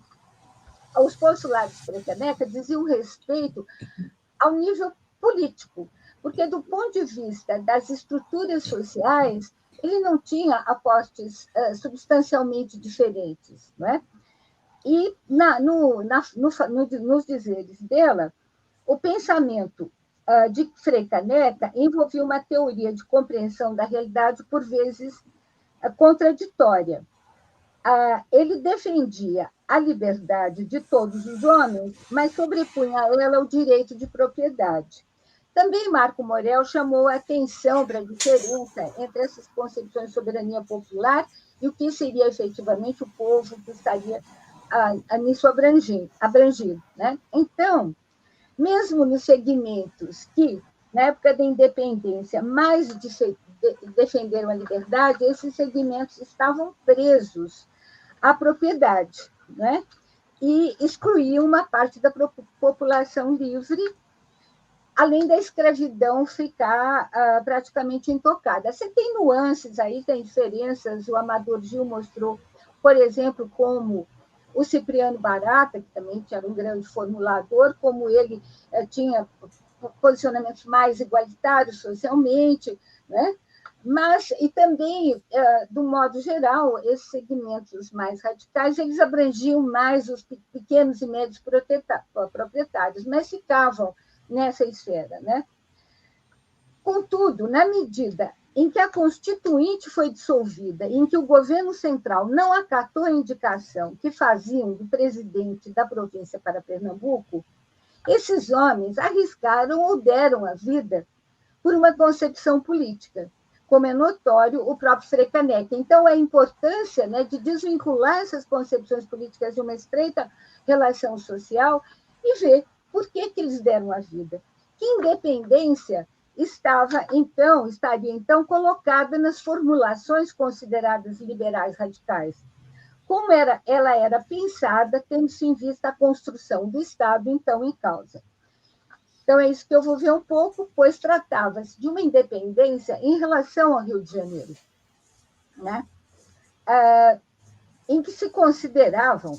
os postulados de Frei Caneca diziam respeito ao nível político, porque, do ponto de vista das estruturas sociais, ele não tinha apostes substancialmente diferentes. Não é? E, nos dizeres dela, o pensamento de Frei Caneca envolvia uma teoria de compreensão da realidade, por vezes, contraditória. Ele defendia a liberdade de todos os homens, mas sobrepunha a ela o direito de propriedade. Também Marco Morel chamou a atenção para a diferença entre essas concepções de soberania popular e o que seria efetivamente o povo que estaria nisso abrangido. Né? Então, mesmo nos segmentos que, na época da independência, mais defenderam a liberdade, esses segmentos estavam presos à propriedade, né? E excluíam uma parte da população livre, além da escravidão ficar praticamente intocada. Você tem nuances aí, tem diferenças, o Amador Gil mostrou, por exemplo, como o Cipriano Barata, que também era um grande formulador, como ele tinha posicionamentos mais igualitários socialmente, né? Mas, e também, do modo geral, esses segmentos mais radicais, eles abrangiam mais os pequenos e médios proprietários, mas ficavam nessa esfera. Né? Contudo, na medida em que a Constituinte foi dissolvida, em que o governo central não acatou a indicação que faziam do presidente da província para Pernambuco, esses homens arriscaram ou deram a vida por uma concepção política, como é notório o próprio Frei Caneca. Então, a importância, né, de desvincular essas concepções políticas de uma estreita relação social e ver por que eles deram a vida. Que independência estaria então colocada nas formulações consideradas liberais radicais. Como ela era pensada, tendo-se em vista a construção do Estado, então, em causa. Então, é isso que eu vou ver um pouco, pois tratava-se de uma independência em relação ao Rio de Janeiro, né? Em que se consideravam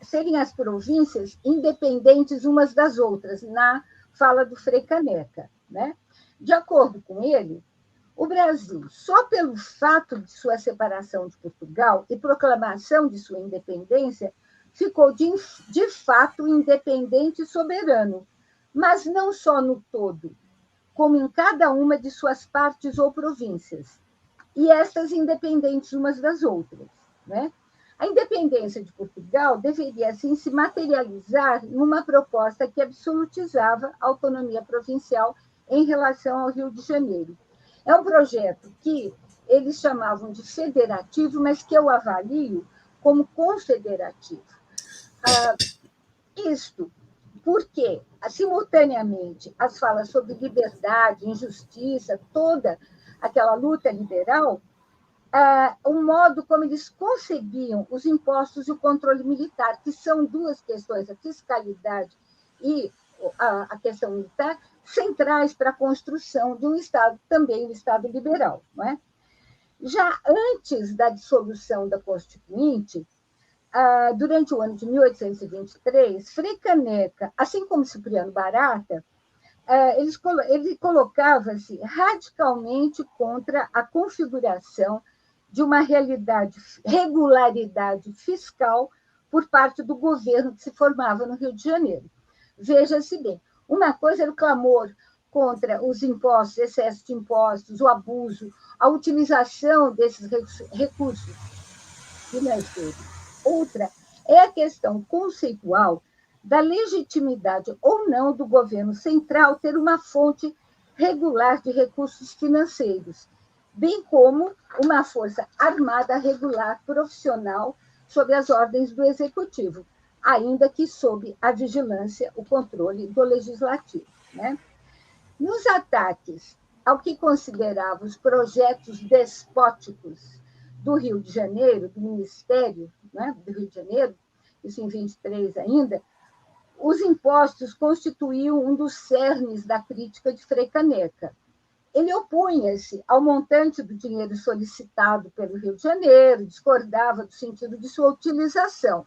serem as províncias independentes umas das outras, na fala do Frei Caneca. Né? De acordo com ele, o Brasil, só pelo fato de sua separação de Portugal e proclamação de sua independência, ficou de fato independente e soberano, mas não só no todo, como em cada uma de suas partes ou províncias, e estas independentes umas das outras. Né? A independência de Portugal deveria, assim, se materializar numa proposta que absolutizava a autonomia provincial em relação ao Rio de Janeiro. É um projeto que eles chamavam de federativo, mas que eu avalio como confederativo. Isto porque, simultaneamente, as falas sobre liberdade, injustiça, toda aquela luta liberal, o modo como eles concebiam os impostos e o controle militar, que são duas questões, a fiscalidade e a questão militar, centrais para a construção de um Estado, também um Estado liberal. Não é? Já antes da dissolução da Constituinte, durante o ano de 1823, Frei Caneca, assim como Cipriano Barata, ele colocava-se radicalmente contra a configuração de uma regularidade fiscal por parte do governo que se formava no Rio de Janeiro. Veja-se bem, uma coisa era o clamor contra os impostos, excesso de impostos, o abuso, a utilização desses recursos financeiros. Outra é a questão conceitual da legitimidade ou não do governo central ter uma fonte regular de recursos financeiros, bem como uma força armada regular profissional sob as ordens do executivo, ainda que sob a vigilância, o controle do legislativo, né? Nos ataques ao que considerava os projetos despóticos do Rio de Janeiro, do Ministério, né, do Rio de Janeiro, isso em 23 ainda, os impostos constituíam um dos cernes da crítica de Frei Caneca. Ele opunha-se ao montante do dinheiro solicitado pelo Rio de Janeiro, discordava do sentido de sua utilização,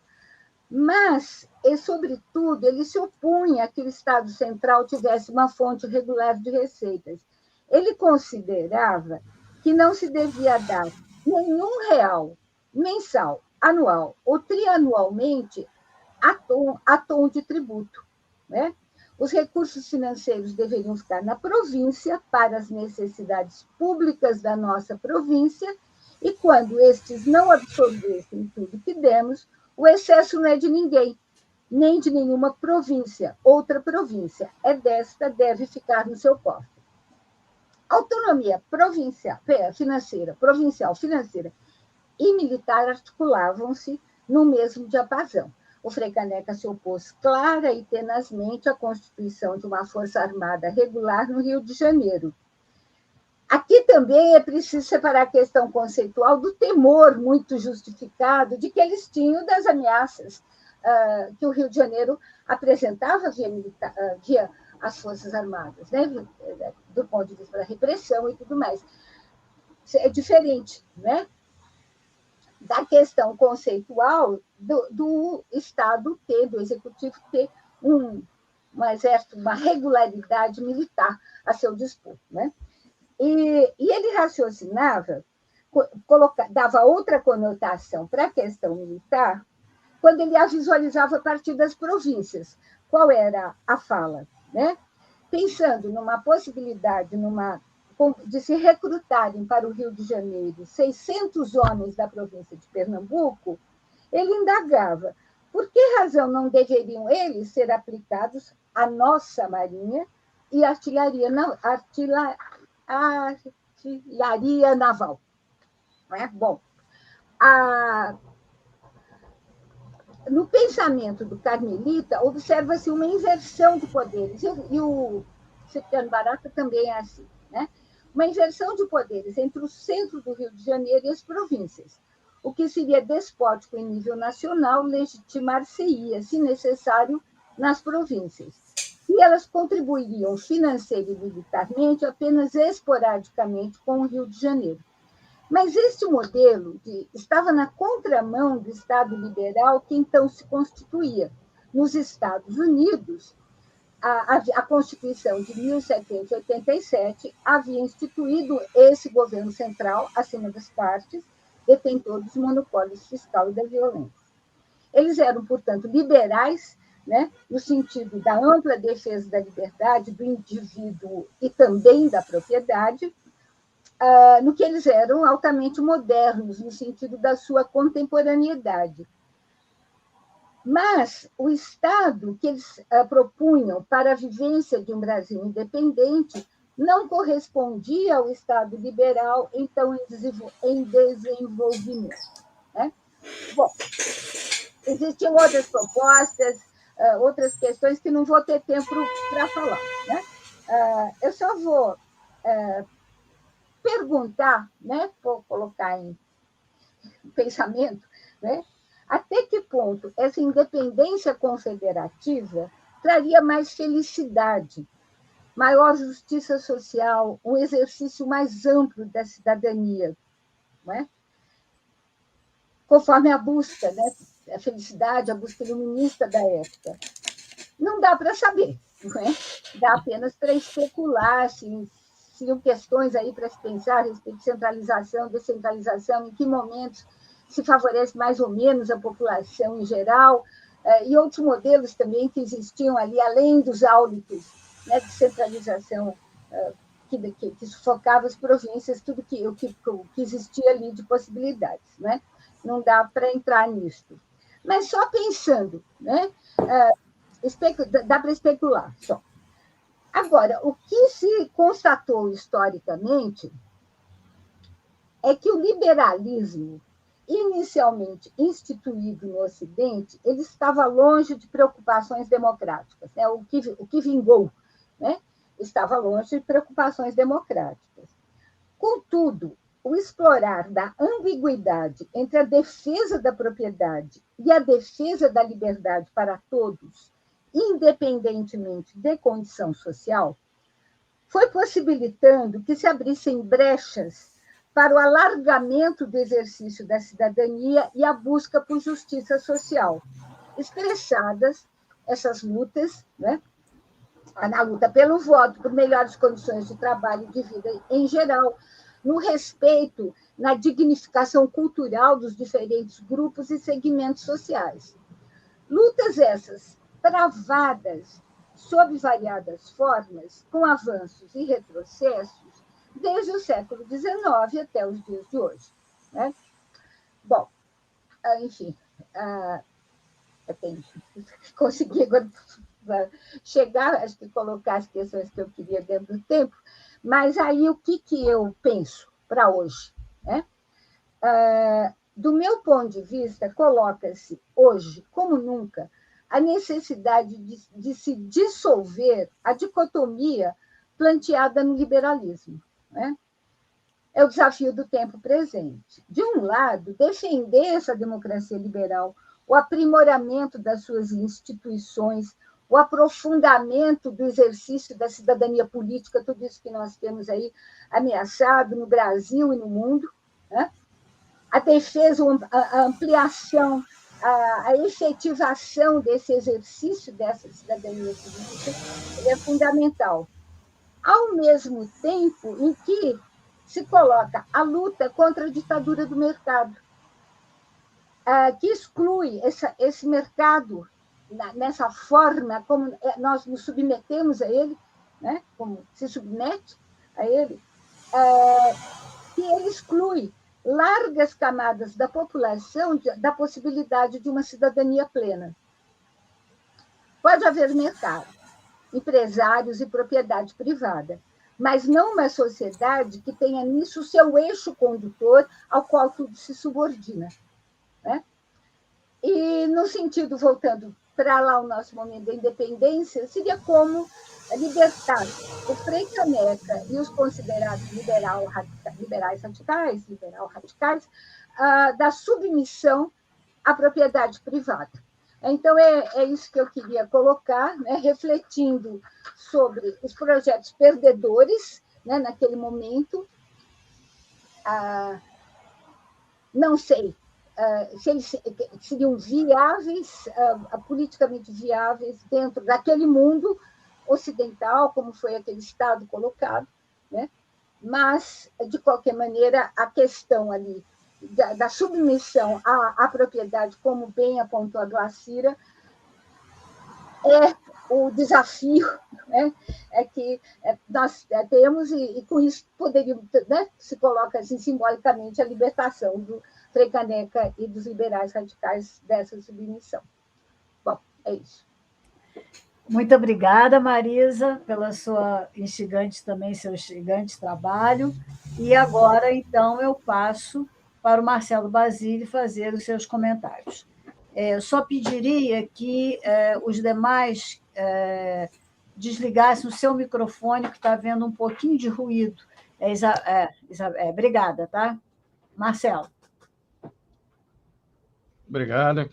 mas, e sobretudo, ele se opunha a que o Estado Central tivesse uma fonte regular de receitas. Ele considerava que não se devia dar nenhum real mensal, anual ou trianualmente a tom de tributo, né? Os recursos financeiros deveriam ficar na província para as necessidades públicas da nossa província e, quando estes não absorvessem tudo que demos, o excesso não é de ninguém, nem de nenhuma província. Outra província é desta, deve ficar no seu cofre. Autonomia provincial, financeira e militar articulavam-se no mesmo diapasão. O Frei Caneca se opôs clara e tenazmente à constituição de uma força armada regular no Rio de Janeiro. Aqui também é preciso separar a questão conceitual do temor muito justificado de que eles tinham das ameaças que o Rio de Janeiro apresentava via as Forças Armadas, né? Do ponto de vista da repressão e tudo mais. É diferente, né? Da questão conceitual do Estado ter, do Executivo ter um exército, uma regularidade militar a seu dispor, né? E ele raciocinava, dava outra conotação para a questão militar, quando ele a visualizava a partir das províncias. Qual era a fala, né? Pensando numa possibilidade de se recrutarem para o Rio de Janeiro 600 homens da província de Pernambuco, ele indagava por que razão não deveriam eles ser aplicados à nossa Marinha e artilharia naval. Não é? Bom, no pensamento do carmelita, observa-se uma inversão de poderes, e o Cipriano Barata também é assim, né? Uma inversão de poderes entre o centro do Rio de Janeiro e as províncias. O que seria despótico em nível nacional legitimar-se-ia, se necessário, nas províncias. E elas contribuiriam financeira e militarmente apenas esporadicamente com o Rio de Janeiro. Mas este modelo estava na contramão do Estado liberal que então se constituía. Nos Estados Unidos, a Constituição de 1787 havia instituído esse governo central, acima das partes, detentor dos monopólios fiscal e da violência. Eles eram, portanto, liberais, né, no sentido da ampla defesa da liberdade do indivíduo e também da propriedade, no que eles eram altamente modernos, no sentido da sua contemporaneidade. Mas o Estado que eles propunham para a vivência de um Brasil independente não correspondia ao Estado liberal, então, em desenvolvimento, né? Bom, existiam outras propostas, outras questões que não vou ter tempo para falar, né? Eu só vou perguntar, né? Vou colocar em pensamento, né? Até que ponto essa independência confederativa traria mais felicidade, maior justiça social, um exercício mais amplo da cidadania, não é? Conforme a busca, né? A felicidade, a busca iluminista da época. Não dá para saber, não é? Dá apenas para especular, assim, seriam questões aí para se pensar a respeito de centralização, descentralização, em que momentos se favorece mais ou menos a população em geral, e outros modelos também que existiam ali, além dos áulitos, né, de centralização, que sufocava as províncias, tudo que existia ali de possibilidades. Né? Não dá para entrar nisso. Mas só pensando, né? Dá para especular só. Agora, o que se constatou historicamente é que o liberalismo, inicialmente instituído no Ocidente, ele estava longe de preocupações democráticas. Né? O que vingou, né? Estava longe de preocupações democráticas. Contudo, o explorar da ambiguidade entre a defesa da propriedade e a defesa da liberdade para todos, independentemente de condição social, foi possibilitando que se abrissem brechas para o alargamento do exercício da cidadania e a busca por justiça social, expressadas essas lutas, né, na luta pelo voto, por melhores condições de trabalho e de vida em geral, no respeito, na dignificação cultural dos diferentes grupos e segmentos sociais. Lutas essas travadas sob variadas formas, com avanços e retrocessos, desde o século XIX até os dias de hoje. Né? Bom, enfim, eu tenho que conseguir chegar, acho que colocar as questões que eu queria dentro do tempo, mas aí o que eu penso para hoje? Né? Do meu ponto de vista, coloca-se hoje, como nunca, a necessidade de se dissolver a dicotomia planteada no liberalismo. Né? É o desafio do tempo presente. De um lado, defender essa democracia liberal, o aprimoramento das suas instituições, o aprofundamento do exercício da cidadania política, tudo isso que nós temos aí ameaçado no Brasil e no mundo, né? A defesa, a ampliação, a efetivação desse exercício dessa cidadania política é fundamental. Ao mesmo tempo em que se coloca a luta contra a ditadura do mercado, que exclui esse mercado nessa forma como nós nos submetemos a ele, né? Como se submete a ele, que ele exclui largas camadas da população da possibilidade de uma cidadania plena. Pode haver mercado, empresários e propriedade privada, mas não uma sociedade que tenha nisso o seu eixo condutor ao qual tudo se subordina. Né? E, no sentido, voltando para lá o nosso momento da independência, seria como libertar o Frei Caneca e os considerados liberais radicais, da submissão à propriedade privada. Então, é isso que eu queria colocar, né, refletindo sobre os projetos perdedores, né, naquele momento. Não sei se eles seriam viáveis, politicamente viáveis, dentro daquele mundo ocidental, como foi aquele Estado colocado, né? Mas, de qualquer maneira, a questão ali da submissão à propriedade, como bem apontou a Glacira, é o desafio, né? Que nós temos, e com isso poderíamos, né, se coloca assim simbolicamente a libertação do Frei Caneca e dos liberais radicais dessa submissão. Bom, é isso. Muito obrigada, Marisa, pela sua seu instigante trabalho. E agora, então, eu passo para o Marcelo Basile fazer os seus comentários. Eu só pediria que os demais desligassem o seu microfone, que está havendo um pouquinho de ruído. Obrigada, tá? Marcelo. Obrigado.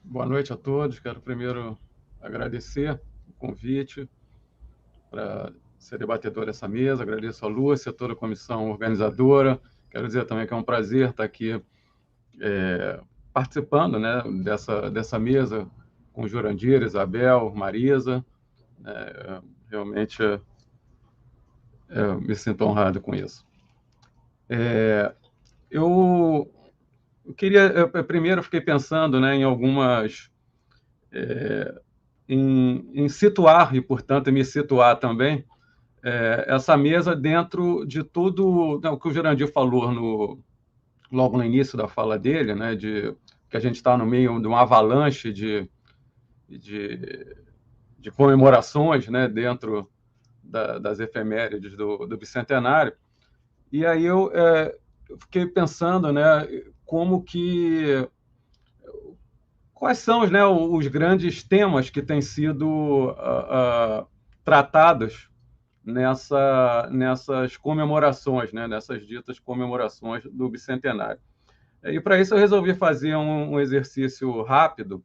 Boa noite a todos. Quero primeiro agradecer o convite para ser debatedor dessa mesa. Agradeço a Lúcia, toda a comissão organizadora. Quero dizer também que é um prazer estar aqui participando, né, dessa mesa com Jurandir, Isabel, Marisa. Realmente me sinto honrado com isso. Eu primeiro fiquei pensando, né, em algumas, em situar, e portanto me situar também, essa mesa dentro de tudo, né, o que o Jurandir falou logo no início da fala dele, né, de que a gente está no meio de uma avalanche de comemorações, né, dentro das efemérides do bicentenário. E aí eu fiquei pensando, né, quais são, né, os grandes temas que têm sido tratados nessas comemorações, né, nessas ditas comemorações do bicentenário. E para isso eu resolvi fazer um exercício rápido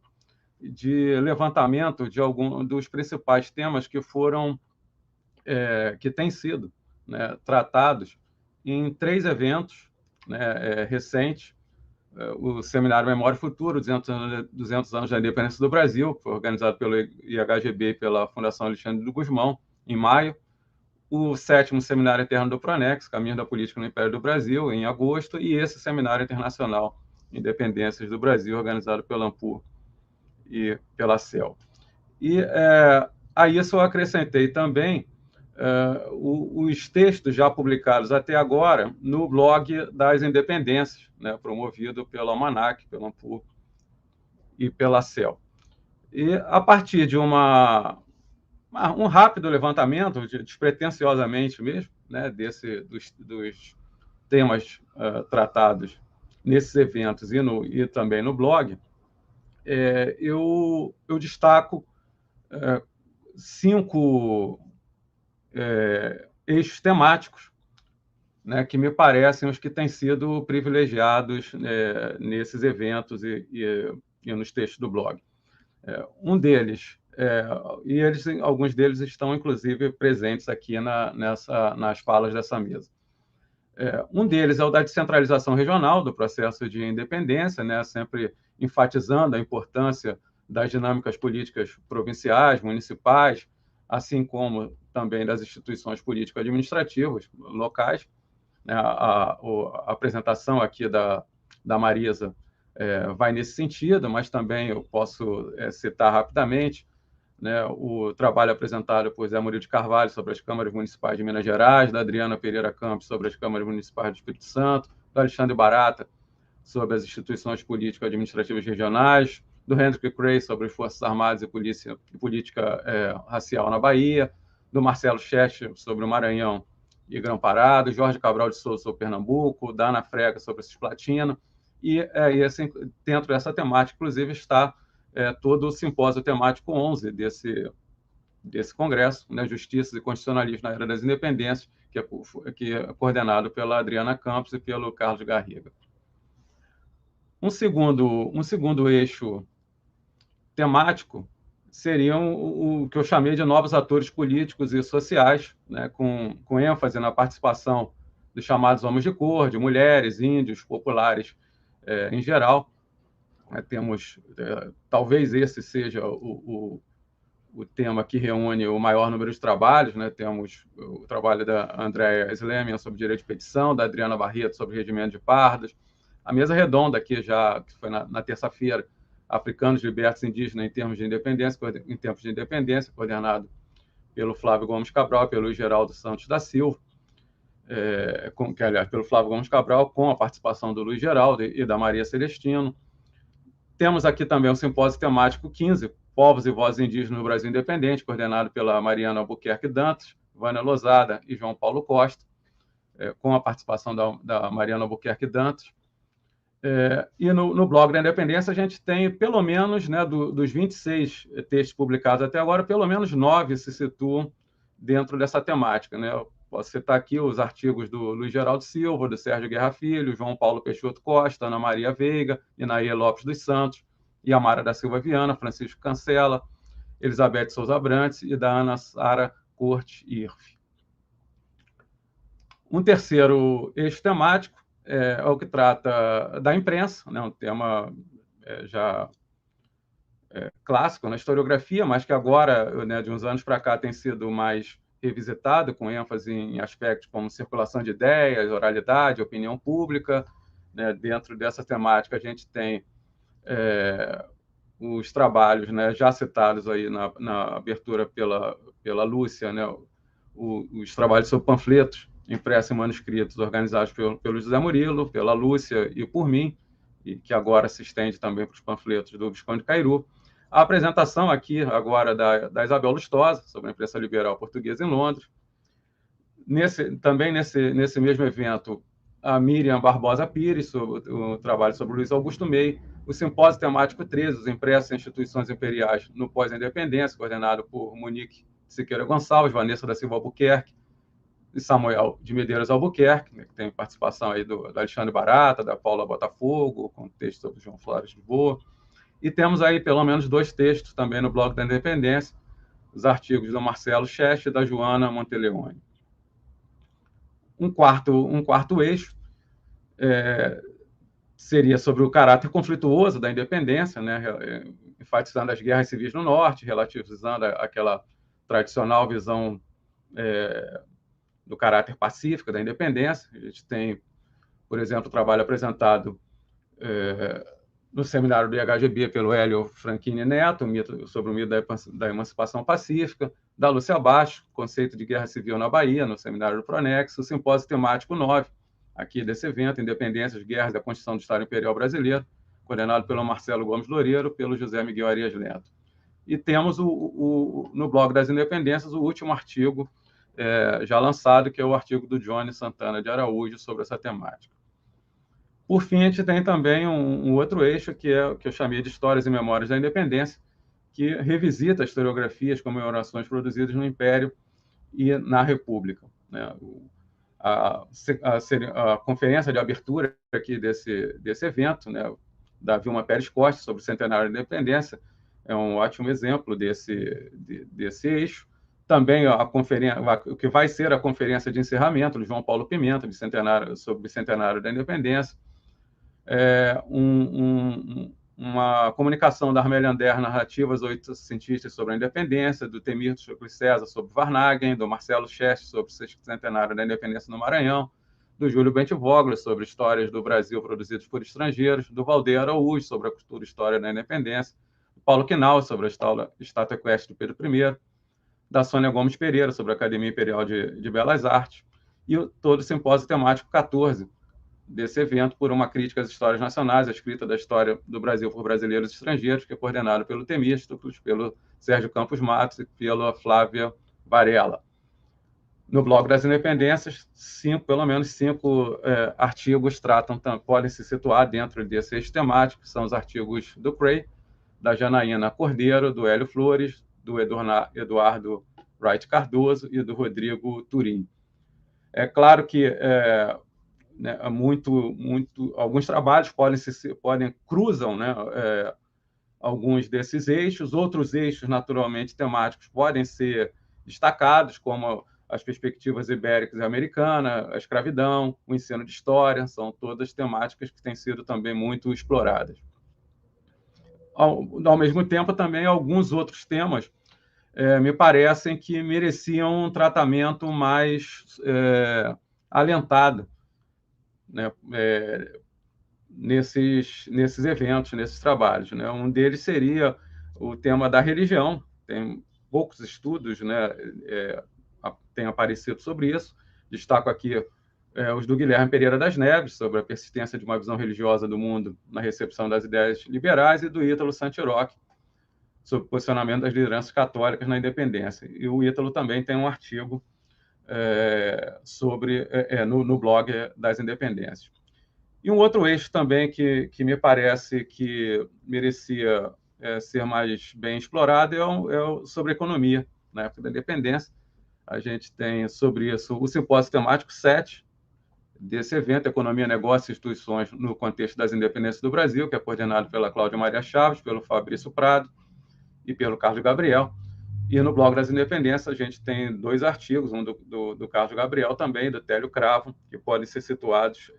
de levantamento de alguns dos principais temas que têm sido, né, tratados em 3 eventos, né, recentes. O Seminário Memória e Futuro, 200 anos da independência do Brasil, foi organizado pelo IHGB e pela Fundação Alexandre do Gusmão, em maio. O 7º Seminário Eterno do Pronex, Caminho da Política no Império do Brasil, em agosto, e esse Seminário Internacional Independências do Brasil, organizado pela ANPUR e pela CEL. E a isso eu acrescentei também os textos já publicados até agora no blog das Independências, né, promovido pela Almanac, pela ANPUR e pela CEL. E a partir de um rápido levantamento, despretensiosamente mesmo, né, dos temas tratados nesses eventos e também no blog, eu destaco 5 eixos temáticos, né, que me parecem os que têm sido privilegiados nesses eventos e nos textos do blog. Um deles, alguns deles estão, inclusive, presentes aqui nas falas dessa mesa. Um deles é o da descentralização regional do processo de independência, né, sempre enfatizando a importância das dinâmicas políticas provinciais, municipais, assim como também das instituições político-administrativas locais. A apresentação aqui da Marisa vai nesse sentido, mas também eu posso citar rapidamente, né, o trabalho apresentado por Zé Murilo de Carvalho sobre as câmaras municipais de Minas Gerais, da Adriana Pereira Campos sobre as câmaras municipais do Espírito Santo, do Alexandre Barata sobre as instituições político-administrativas regionais, do Hendrik Cray sobre as Forças Armadas e política racial na Bahia, do Marcelo Cheste sobre o Maranhão e Grão-Pará, do Jorge Cabral de Souza sobre Pernambuco, da Ana Frega sobre a Cisplatina, e dentro dessa temática, inclusive, está todo o simpósio temático 11 desse congresso, né, Justiça e Constitucionalismo na Era das Independências, que é coordenado pela Adriana Campos e pelo Carlos Garriga. Um segundo eixo temático seriam o que eu chamei de novos atores políticos e sociais, né, com ênfase na participação dos chamados homens de cor, de mulheres, índios, populares em geral. Temos, talvez esse seja o tema que reúne o maior número de trabalhos, né? Temos o trabalho da Andréa Slemian sobre direito de petição, da Adriana Barreto sobre regimento de pardas, a mesa redonda aqui que foi na terça-feira, Africanos Libertos Indígenas em tempos de independência, coordenado pelo Flávio Gomes Cabral, pelo Luiz Geraldo Santos da Silva, aliás, pelo Flávio Gomes Cabral, com a participação do Luiz Geraldo e da Maria Celestino. Temos aqui também o simpósio temático 15, Povos e Vozes Indígenas no Brasil Independente, coordenado pela Mariana Albuquerque Dantas, Vânia Lozada e João Paulo Costa, com a participação da Mariana Albuquerque Dantas. E no blog da Independência a gente tem, pelo menos, né, dos 26 textos publicados até agora, pelo menos 9 se situam dentro dessa temática, né? Eu posso citar aqui os artigos do Luiz Geraldo Silva, do Sérgio Guerra Filho, João Paulo Peixoto Costa, Ana Maria Veiga, Inaê Lopes dos Santos, Yamara da Silva Viana, Francisco Cancela, Elizabeth Souza Brantes e da Ana Sara Corte Irf. Um terceiro eixo temático é o que trata da imprensa, né, um tema já clássico na historiografia, mas que agora, né, de uns anos para cá, tem sido mais revisitado, com ênfase em aspectos como circulação de ideias, oralidade, opinião pública. Né? Dentro dessa temática, a gente tem os trabalhos, né, já citados aí na abertura pela Lúcia, né, os trabalhos sobre panfletos impressos em manuscritos organizados pelo José Murilo, pela Lúcia e por mim, e que agora se estende também para os panfletos do Visconde Cairu. A apresentação aqui agora da Isabel Lustosa, sobre a imprensa liberal portuguesa em Londres. Também nesse mesmo evento, a Miriam Barbosa Pires, sobre o trabalho sobre Luiz Augusto Mei, o simpósio temático 13, os impressos em instituições imperiais no pós-independência, coordenado por Monique Siqueira Gonçalves, Vanessa da Silva Albuquerque e Samuel de Medeiros Albuquerque, né, que tem participação aí do Alexandre Barata, da Paula Botafogo, com texto sobre João Flores de Boa. E temos aí pelo menos 2 textos também no blog da Independência, os artigos do Marcelo Cheste e da Joana Monteleone. Um quarto eixo seria sobre o caráter conflituoso da independência, né, enfatizando as guerras civis no Norte, relativizando aquela tradicional visão do caráter pacífico da independência. A gente tem, por exemplo, o trabalho apresentado no seminário do IHGB pelo Hélio Franchini Neto, sobre o mito da emancipação pacífica, da Lúcia Bastos, conceito de guerra civil na Bahia, no seminário do Pronex, o simpósio temático 9, aqui desse evento, Independências, Guerras e a Constituição do Estado Imperial Brasileiro, coordenado pelo Marcelo Gomes Loureiro, pelo José Miguel Arias Neto. E temos no blog das Independências o último artigo já lançado, que é o artigo do Johnny Santana de Araújo sobre essa temática. Por fim, a gente tem também um outro eixo, que eu chamei de Histórias e Memórias da Independência, que revisita historiografias, comemorações produzidas no Império e na República. Né? A conferência de abertura aqui desse evento, né, da Vilma Pérez Costa, sobre o centenário da Independência, é um ótimo exemplo desse eixo. Também o que vai ser a conferência de encerramento do João Paulo Pimenta, sobre o bicentenário da Independência. Uma comunicação da Armélia Ander, Narrativas Oitocentistas sobre a Independência, do Temir Chocles César sobre Varnagen, do Marcelo Cheste sobre o sexcentenário da Independência no Maranhão, do Júlio Bentivoglia sobre histórias do Brasil produzidas por estrangeiros, do Valdeir Araújo sobre a cultura e história da Independência, do Paulo Quinal sobre a estátua equestre do Pedro I, da Sônia Gomes Pereira sobre a Academia Imperial de Belas Artes, e todo o simpósio temático 14, desse evento, por uma crítica às histórias nacionais, a escrita da história do Brasil por brasileiros e estrangeiros, que é coordenado pelo Temístocles, pelo Sérgio Campos Matos e pela Flávia Varela. No blog das Independências, pelo menos cinco artigos podem se situar dentro desse eixo temático, que são os artigos do Cray, da Janaína Cordeiro, do Hélio Flores, do Eduardo Wright Cardoso e do Rodrigo Turim. É claro que né, alguns trabalhos cruzam, né, alguns desses eixos, outros eixos naturalmente temáticos podem ser destacados, como as perspectivas ibéricas e americanas, a escravidão, o ensino de história, são todas temáticas que têm sido também muito exploradas. Ao mesmo tempo, também alguns outros temas me parecem que mereciam um tratamento mais alentado, né, nesses eventos, nesses trabalhos. Né? Um deles seria o tema da religião. Tem poucos estudos, né, têm aparecido sobre isso. Destaco aqui os do Guilherme Pereira das Neves, sobre a persistência de uma visão religiosa do mundo na recepção das ideias liberais, e do Ítalo Santiroch, sobre o posicionamento das lideranças católicas na independência. E o Ítalo também tem um artigo no blog das Independências. E um outro eixo também que me parece que merecia ser mais bem explorado é sobre economia, na época da independência. A gente tem sobre isso o simpósio temático 7 desse evento, Economia, Negócios e Instituições no Contexto das Independências do Brasil, que é coordenado pela Cláudia Maria Chaves, pelo Fabrício Prado e pelo Carlos Gabriel. E no blog das Independências a gente tem 2 artigos, um do Carlos Gabriel também, do Télio Cravo, que podem ser situados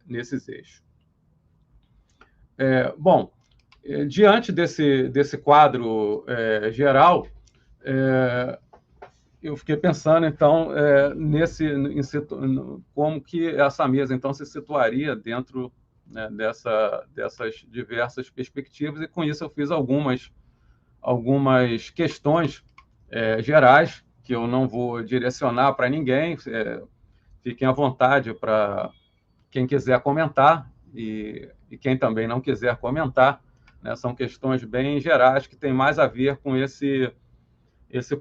nesses eixos. Bom, diante desse quadro geral, eu fiquei pensando, então, como que essa mesa, então, se situaria dentro, né, dessas diversas perspectivas, e com isso eu fiz algumas questões gerais, que eu não vou direcionar para ninguém, fiquem à vontade para quem quiser comentar, e quem também não quiser comentar, né, são questões bem gerais, que têm mais a ver com esse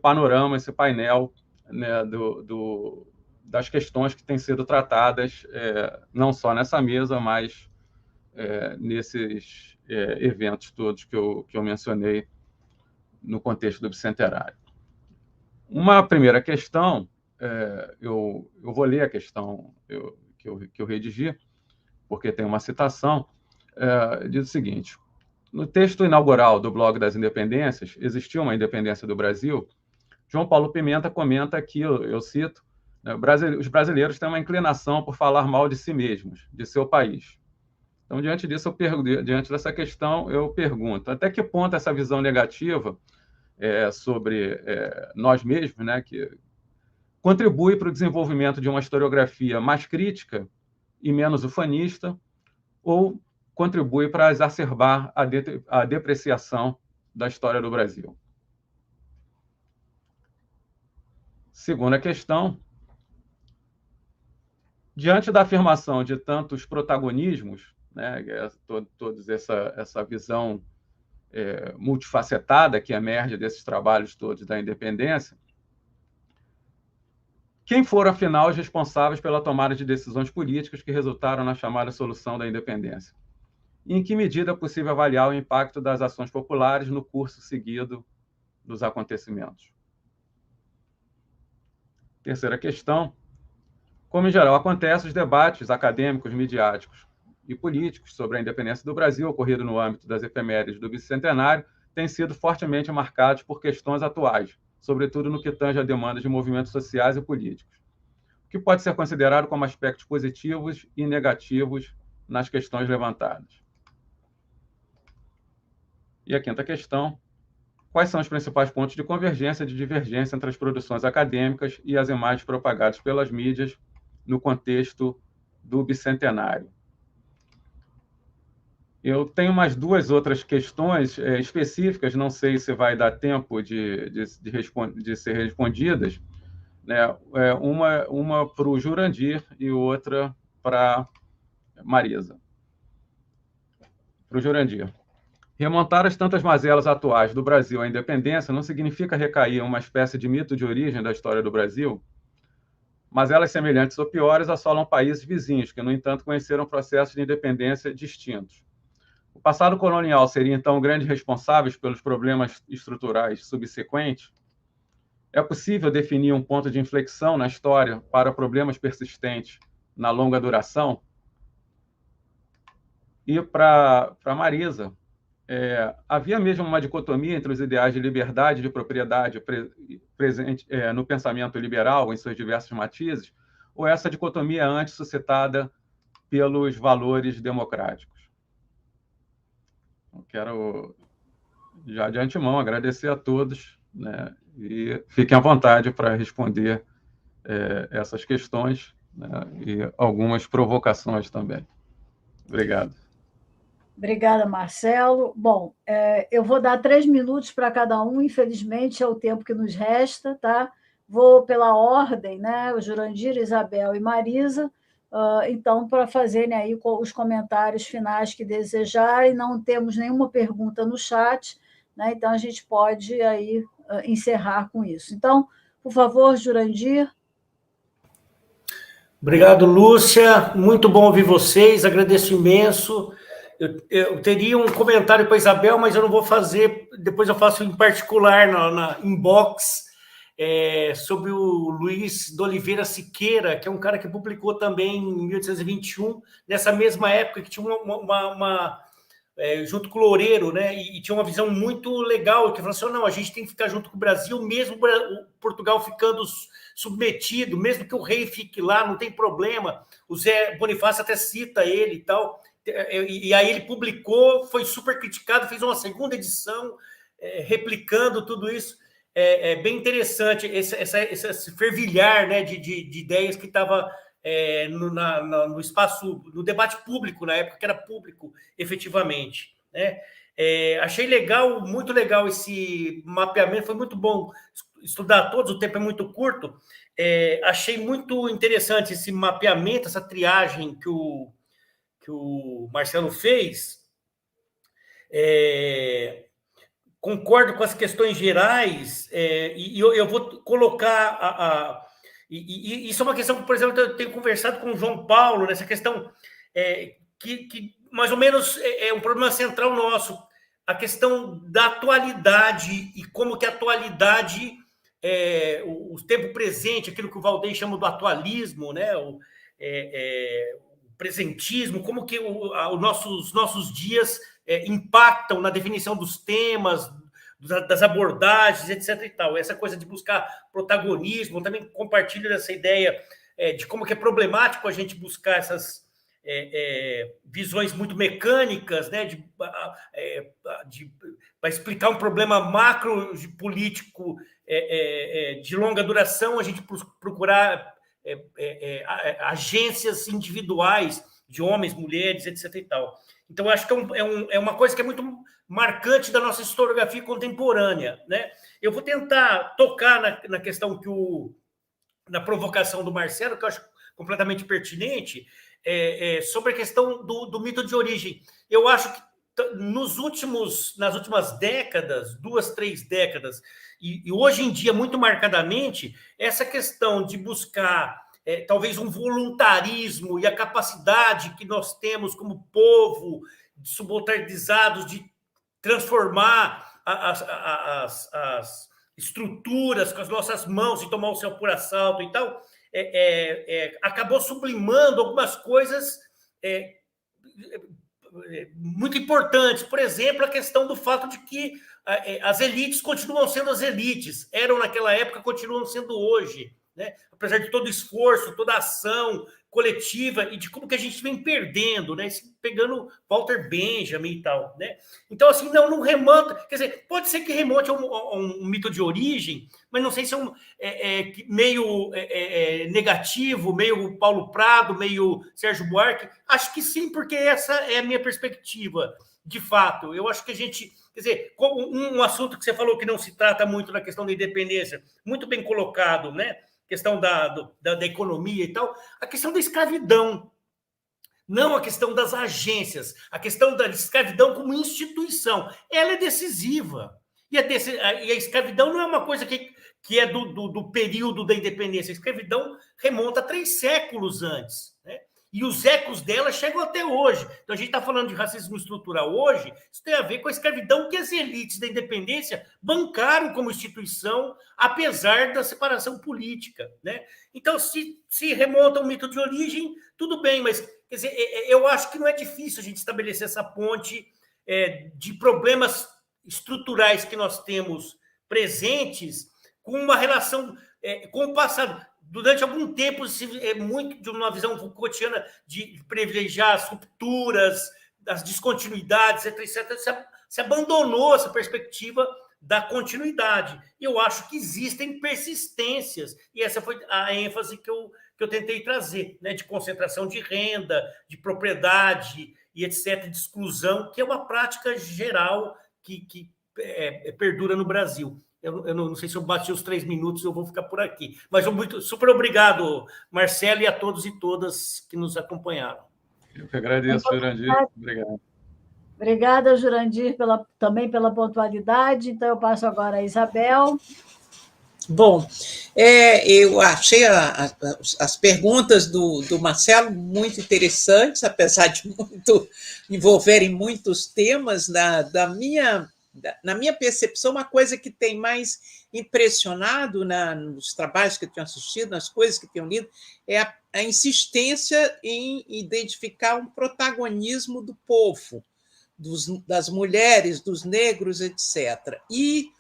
panorama, esse painel, né, das questões que têm sido tratadas, não só nessa mesa, mas nesses eventos todos que eu mencionei no contexto do Bicentenário. Uma primeira questão, eu vou ler a questão que eu redigi, porque tem uma citação, diz o seguinte: no texto inaugural do Blog das Independências, Existiu uma Independência do Brasil, João Paulo Pimenta comenta que, eu cito, né, os brasileiros têm uma inclinação por falar mal de si mesmos, de seu país. Então, diante dessa questão, eu pergunto, até que ponto essa visão negativa sobre nós mesmos, né, que contribui para o desenvolvimento de uma historiografia mais crítica e menos ufanista, ou contribui para exacerbar a depreciação da história do Brasil? Segunda questão: diante da afirmação de tantos protagonismos, né, toda essa visão multifacetada que emerge desses trabalhos todos da independência, quem foram, afinal, os responsáveis pela tomada de decisões políticas que resultaram na chamada solução da independência? E em que medida é possível avaliar o impacto das ações populares no curso seguido dos acontecimentos? Terceira questão: como, em geral, acontece, os debates acadêmicos, midiáticos e políticos sobre a independência do Brasil, ocorrido no âmbito das efemérides do Bicentenário, têm sido fortemente marcados por questões atuais, sobretudo no que tange a demandas de movimentos sociais e políticos, o que pode ser considerado como aspectos positivos e negativos nas questões levantadas. E a quinta questão: quais são os principais pontos de convergência e de divergência entre as produções acadêmicas e as imagens propagadas pelas mídias no contexto do Bicentenário? Eu tenho mais duas outras questões específicas, não sei se vai dar tempo de ser respondidas, né? Uma para o Jurandir e outra para Marisa. Para o Jurandir: remontar as tantas mazelas atuais do Brasil à independência não significa recair em uma espécie de mito de origem da história do Brasil? Mazelas semelhantes ou piores assolam países vizinhos, que, no entanto, conheceram processos de independência distintos. O passado colonial seria, então, o grande responsável pelos problemas estruturais subsequentes? É possível definir um ponto de inflexão na história para problemas persistentes na longa duração? E para Marisa: havia mesmo uma dicotomia entre os ideais de liberdade e de propriedade presente no pensamento liberal, em seus diversos matizes, ou essa dicotomia é antes suscitada pelos valores democráticos? Eu quero, já de antemão, agradecer a todos, né, e fiquem à vontade para responder essas questões, né, e algumas provocações também. Obrigado. Obrigada, Marcelo. Bom, eu vou dar 3 minutos para cada um, infelizmente é o tempo que nos resta, tá? Vou pela ordem, né? O Jurandir, Isabel e Marisa, então, para fazerem aí os comentários finais que desejarem. Não temos nenhuma pergunta no chat, né? Então a gente pode aí encerrar com isso. Então, por favor, Jurandir. Obrigado, Lúcia. Muito bom ouvir vocês, agradeço imenso. Eu teria um comentário para a Isabel, mas eu não vou fazer, depois eu faço em particular na inbox, sobre o Luiz de Oliveira Siqueira, que é um cara que publicou também em 1821, nessa mesma época, que tinha junto com o Loureiro, né? E tinha uma visão muito legal, que falou assim: não, a gente tem que ficar junto com o Brasil, mesmo o Portugal ficando submetido, mesmo que o rei fique lá, não tem problema. O Zé Bonifácio até cita ele e tal. e aí ele publicou, foi super criticado, fez uma segunda edição, replicando tudo isso. É bem interessante esse fervilhar, né, de ideias que estava no espaço, no debate público, na época que era público, efetivamente, né? Achei legal, muito legal esse mapeamento, foi muito bom estudar todos, o tempo é muito curto. Achei muito interessante esse mapeamento, essa triagem que o Marcelo fez. Concordo com as questões gerais, e eu vou colocar e isso é uma questão que, por exemplo, eu tenho conversado com o João Paulo, nessa questão que mais ou menos é um problema central nosso, a questão da atualidade e como que a atualidade, o tempo presente, aquilo que o Valdeir chama do atualismo, né? O presentismo, como que os nossos dias impactam na definição dos temas, das abordagens, etc. e tal. Essa coisa de buscar protagonismo, eu também compartilho dessa ideia de como que é problemático a gente buscar essas visões muito mecânicas, né, para explicar um problema macro político de longa duração, a gente procurar agências individuais de homens, mulheres, etc. e tal. Então, acho que é uma coisa que é muito marcante da nossa historiografia contemporânea, né? Eu vou tentar tocar na questão na provocação do Marcelo, que eu acho completamente pertinente, sobre a questão do mito de origem. Eu acho que nas últimas décadas, 2, 3 décadas, e hoje em dia, muito marcadamente, essa questão de buscar talvez um voluntarismo e a capacidade que nós temos como povo, subalternizados, de transformar as estruturas com as nossas mãos e tomar o céu por assalto e tal, acabou sublimando algumas coisas muito importantes. Por exemplo, a questão do fato de que as elites continuam sendo as elites, eram naquela época, continuam sendo hoje, né? Apesar de todo o esforço, toda a ação coletiva e de como que a gente vem perdendo, né? Pegando Walter Benjamin e tal, né? Então, assim, não remonta, quer dizer, pode ser que remonte a um mito de origem, mas não sei se meio negativo, meio Paulo Prado, meio Sérgio Buarque. Acho que sim, porque essa é a minha perspectiva, de fato. Eu acho que a gente, quer dizer, um assunto que você falou que não se trata muito na questão da independência, muito bem colocado, né? Questão da economia e tal, a questão da escravidão, não a questão das agências, a questão da escravidão como instituição, ela é decisiva. E a escravidão não é uma coisa que é do período da independência, a escravidão remonta a 3 séculos antes, né? E os ecos dela chegam até hoje. Então, a gente está falando de racismo estrutural hoje, isso tem a ver com a escravidão que as elites da independência bancaram como instituição, apesar da separação política, né? Então, se remonta ao mito de origem, tudo bem, mas quer dizer, eu acho que não é difícil a gente estabelecer essa ponte de problemas estruturais que nós temos presentes com uma relação com o passado. Durante algum tempo, muito de uma visão Foucaultiana de privilegiar as rupturas, as descontinuidades, etc., se abandonou essa perspectiva da continuidade. E eu acho que existem persistências, e essa foi a ênfase que eu tentei trazer, né, de concentração de renda, de propriedade e etc., de exclusão, que é uma prática geral que perdura no Brasil. Eu não sei se eu bati os 3 minutos, eu vou ficar por aqui. Mas super obrigado, Marcelo, e a todos e todas que nos acompanharam. Eu que agradeço, Jurandir. Obrigado. Obrigada, Jurandir, também pela pontualidade. Então, eu passo agora a Isabel. Bom, eu achei as perguntas do Marcelo muito interessantes, apesar de envolverem muitos temas. Na minha percepção, uma coisa que tem mais impressionado nos trabalhos que eu tenho assistido, nas coisas que eu tenho lido, é a insistência em identificar um protagonismo do povo, das mulheres, dos negros, etc. E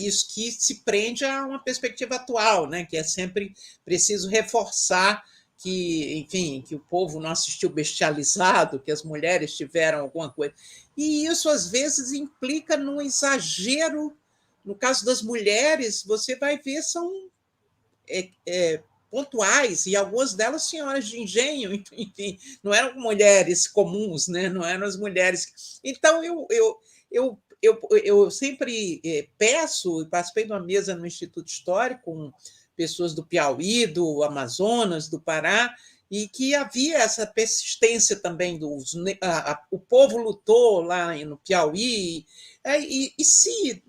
isso que se prende a uma perspectiva atual, né, que é sempre preciso reforçar que, enfim, que o povo não assistiu bestializado, que as mulheres tiveram alguma coisa. E isso, às vezes, implica num exagero. No caso das mulheres, você vai ver, são pontuais, e algumas delas senhoras de engenho, enfim, não eram mulheres comuns, né? Não eram as mulheres. Então, eu sempre peço, participei de uma mesa no Instituto Histórico com pessoas do Piauí, do Amazonas, do Pará, e que havia essa persistência também o povo lutou lá no Piauí, e se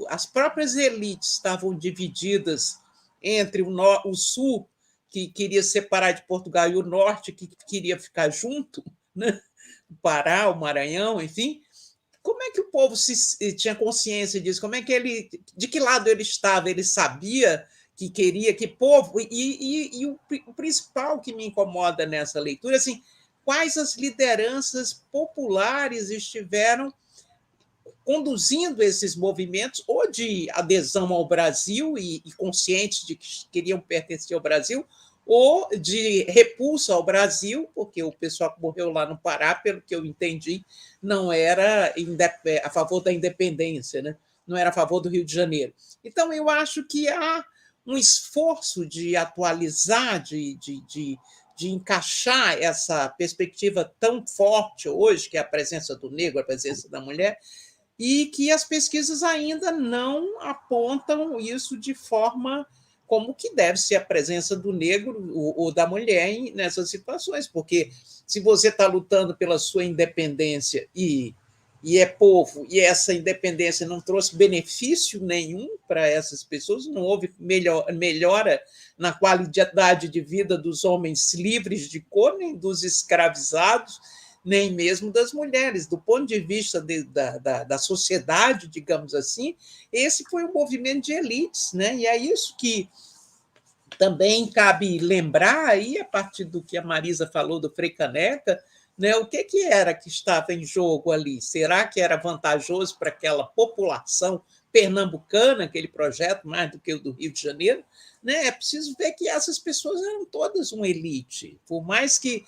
as próprias elites estavam divididas entre o sul, que queria separar de Portugal, e o norte, que queria ficar junto, né? O Pará, o Maranhão, enfim, como é que o povo tinha consciência disso? Como é que de que lado ele estava? Ele sabia que queria que povo... E o principal que me incomoda nessa leitura, assim, quais as lideranças populares estiveram conduzindo esses movimentos, ou de adesão ao Brasil e conscientes de que queriam pertencer ao Brasil, ou de repulsa ao Brasil, porque o pessoal que morreu lá no Pará, pelo que eu entendi, não era a favor da independência, né? Não era a favor do Rio de Janeiro. Então, eu acho que há um esforço de atualizar, de encaixar essa perspectiva tão forte hoje, que é a presença do negro, a presença da mulher, e que as pesquisas ainda não apontam isso de forma como que deve ser a presença do negro ou da mulher nessas situações, porque se você está lutando pela sua independência e é povo, e essa independência não trouxe benefício nenhum para essas pessoas, não houve melhora na qualidade de vida dos homens livres de cor, nem dos escravizados, nem mesmo das mulheres. Do ponto de vista da sociedade, digamos assim, esse foi um movimento de elites, né? E é isso que também cabe lembrar, aí, a partir do que a Marisa falou do Frei Caneca, né? O que era que estava em jogo ali? Será que era vantajoso para aquela população pernambucana, aquele projeto, mais do que o do Rio de Janeiro? Né? É preciso ver que essas pessoas eram todas uma elite, por mais que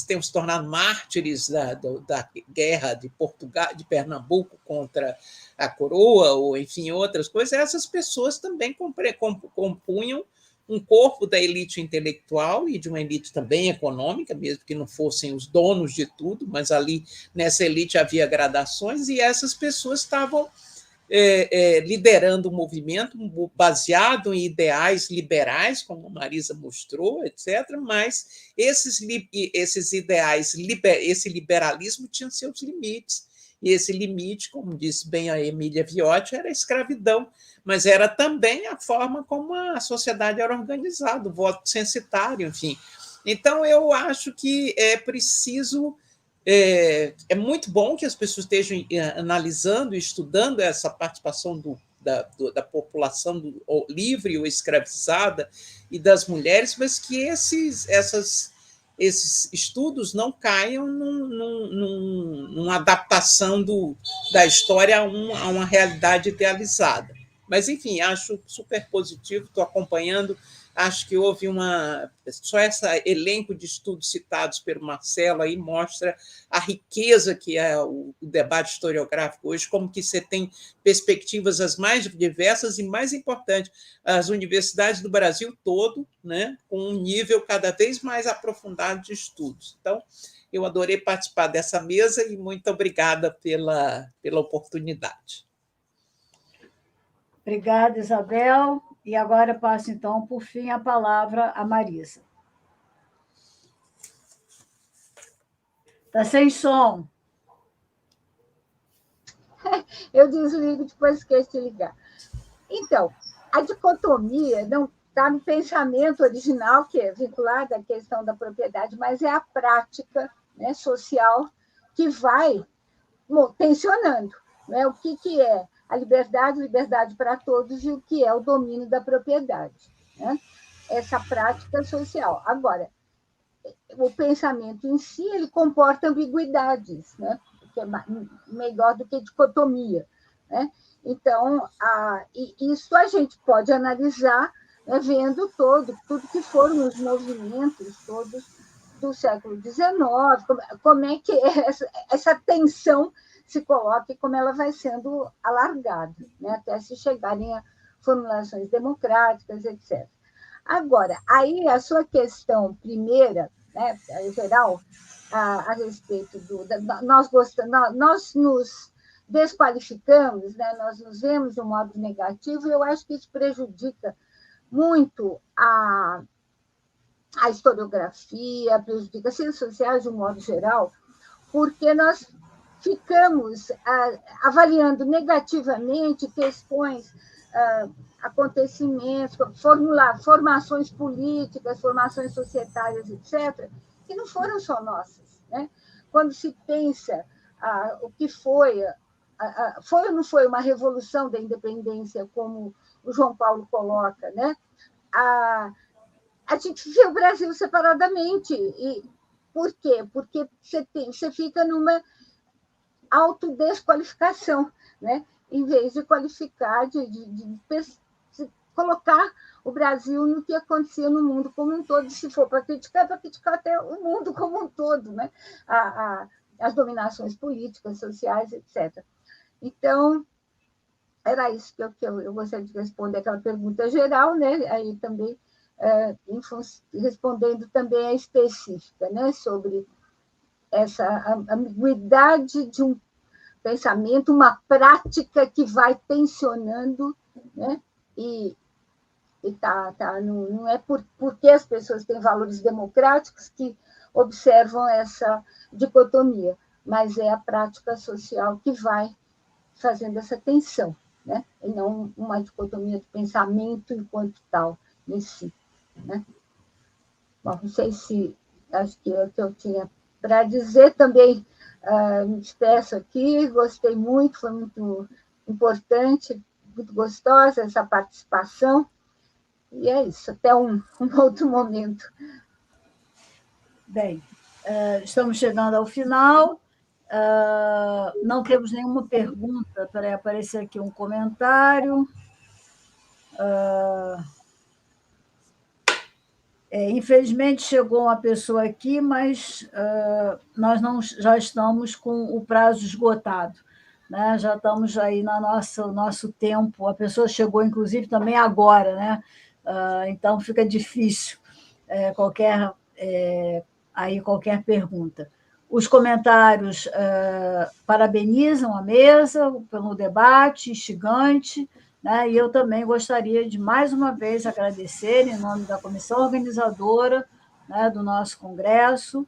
tenham se tornado mártires da guerra de Portugal, de Pernambuco contra a coroa, ou enfim, outras coisas, essas pessoas também compunham um corpo da elite intelectual e de uma elite também econômica, mesmo que não fossem os donos de tudo, mas ali nessa elite havia gradações, e essas pessoas estavam liderando um movimento baseado em ideais liberais, como a Marisa mostrou, etc., mas esses ideais, esse liberalismo tinha seus limites, e esse limite, como disse bem a Emília Viotti, era a escravidão, mas era também a forma como a sociedade era organizada, o voto censitário, enfim. Então, eu acho que é preciso... É muito bom que as pessoas estejam analisando e estudando essa participação da população livre ou escravizada e das mulheres, mas que esses estudos não caiam numa adaptação da história a uma realidade idealizada. Mas, enfim, acho super positivo, estou acompanhando. Acho que houve só esse elenco de estudos citados pelo Marcelo aí mostra a riqueza que é o debate historiográfico hoje, como que você tem perspectivas as mais diversas e, mais importante, as universidades do Brasil todo, né, com um nível cada vez mais aprofundado de estudos. Então, eu adorei participar dessa mesa e muito obrigada pela oportunidade. Obrigada, Isabel. E agora passo, então, por fim, a palavra à Marisa. Está sem som. Eu desligo, depois esqueço de ligar. Então, a dicotomia não está no pensamento original, que é vinculado à questão da propriedade, mas é a prática, né, social que vai tensionando, né, o que é a liberdade para todos, e o que é o domínio da propriedade, né? Essa prática social. Agora, o pensamento em si ele comporta ambiguidades, né? Que é melhor do que dicotomia, né? Então, isso a gente pode analisar né, vendo tudo que foram os movimentos todos do século XIX, como é que essa tensão se coloca e como ela vai sendo alargada, né, até se chegarem a formulações democráticas, etc. Agora, aí a sua questão primeira, né, em geral, a respeito nós nos desqualificamos, né, nós nos vemos de um modo negativo, e eu acho que isso prejudica muito a historiografia, prejudica as ciências sociais de um modo geral, porque nós ficamos avaliando negativamente questões, acontecimentos, formações políticas, formações societárias, etc., que não foram só nossas, né? Quando se pensa o que foi ou não foi uma revolução da independência, como o João Paulo coloca, né? A gente vê o Brasil separadamente. E por quê? Porque você fica numa autodesqualificação, né? Em vez de qualificar, de colocar o Brasil no que acontecia no mundo como um todo. Se for para criticar até o mundo como um todo, né? As dominações políticas, sociais, etc. Então, era isso que eu gostaria de responder, aquela pergunta geral, né? Aí também, respondendo também a específica, né? Sobre essa ambiguidade de um pensamento, uma prática que vai tensionando, né? E não é porque as pessoas têm valores democráticos que observam essa dicotomia, mas é a prática social que vai fazendo essa tensão, né? E não uma dicotomia de pensamento enquanto tal em si, né? Bom, não sei se acho que é o que eu tinha para dizer também. Me despeço aqui, gostei muito, foi muito importante, muito gostosa essa participação, e é isso, até um outro momento. Bem, estamos chegando ao final, não temos nenhuma pergunta, para aparecer aqui um comentário. Infelizmente chegou uma pessoa aqui, mas nós já estamos com o prazo esgotado, né? Já estamos aí no nosso tempo. A pessoa chegou, inclusive, também agora, né? Então fica difícil qualquer pergunta. Os comentários parabenizam a mesa pelo debate instigante, né? E eu também gostaria de, mais uma vez, agradecer, em nome da comissão organizadora, né, do nosso congresso,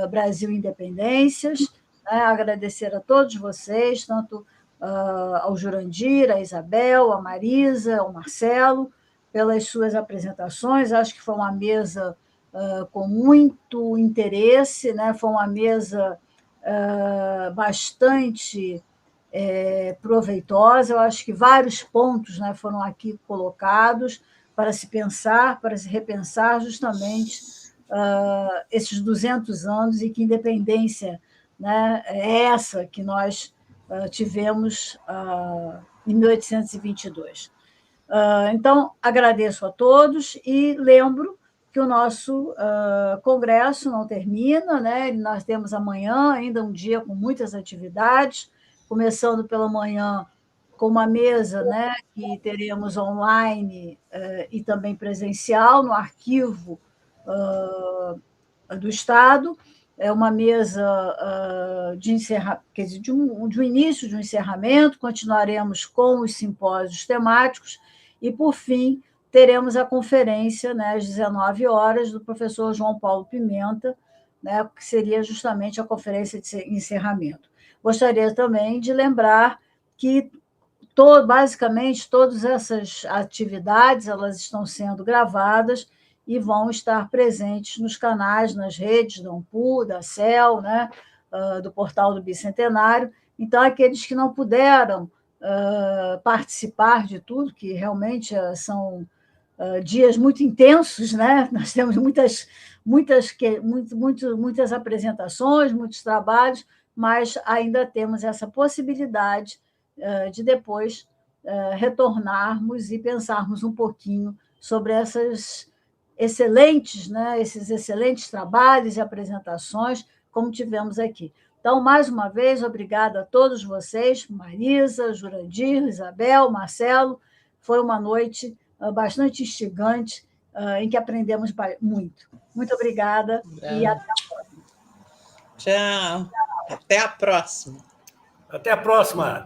Brasil Independências, né? Agradecer a todos vocês, tanto ao Jurandir, a Isabel, a Marisa, ao Marcelo, pelas suas apresentações. Acho que foi uma mesa com muito interesse, né? Foi uma mesa bastante proveitosa. Eu acho que vários pontos, né, foram aqui colocados para se pensar, para se repensar justamente esses 200 anos e que independência, né, é essa que nós tivemos em 1822. Então, agradeço a todos e lembro que o nosso congresso não termina, né? Nós temos amanhã ainda um dia com muitas atividades, começando pela manhã com uma mesa, né, que teremos online e também presencial no arquivo do Estado. É uma mesa quer dizer, de um início, de um encerramento. Continuaremos com os simpósios temáticos e, por fim, teremos a conferência, né, às 19 horas, do professor João Paulo Pimenta, né, que seria justamente a conferência de encerramento. Gostaria também de lembrar que, basicamente, todas essas atividades elas estão sendo gravadas e vão estar presentes nos canais, nas redes da AMPU, da CEL, né, do Portal do Bicentenário. Então, aqueles que não puderam participar de tudo, que realmente são dias muito intensos, né? Nós temos muitas apresentações, muitos trabalhos, mas ainda temos essa possibilidade de depois retornarmos e pensarmos um pouquinho sobre essas excelentes, né, esses excelentes trabalhos e apresentações, como tivemos aqui. Então, mais uma vez, obrigada a todos vocês, Marisa, Jurandir, Isabel, Marcelo. Foi uma noite bastante instigante, em que aprendemos muito. Muito obrigada e até a próxima. Tchau. Até a próxima. Até a próxima.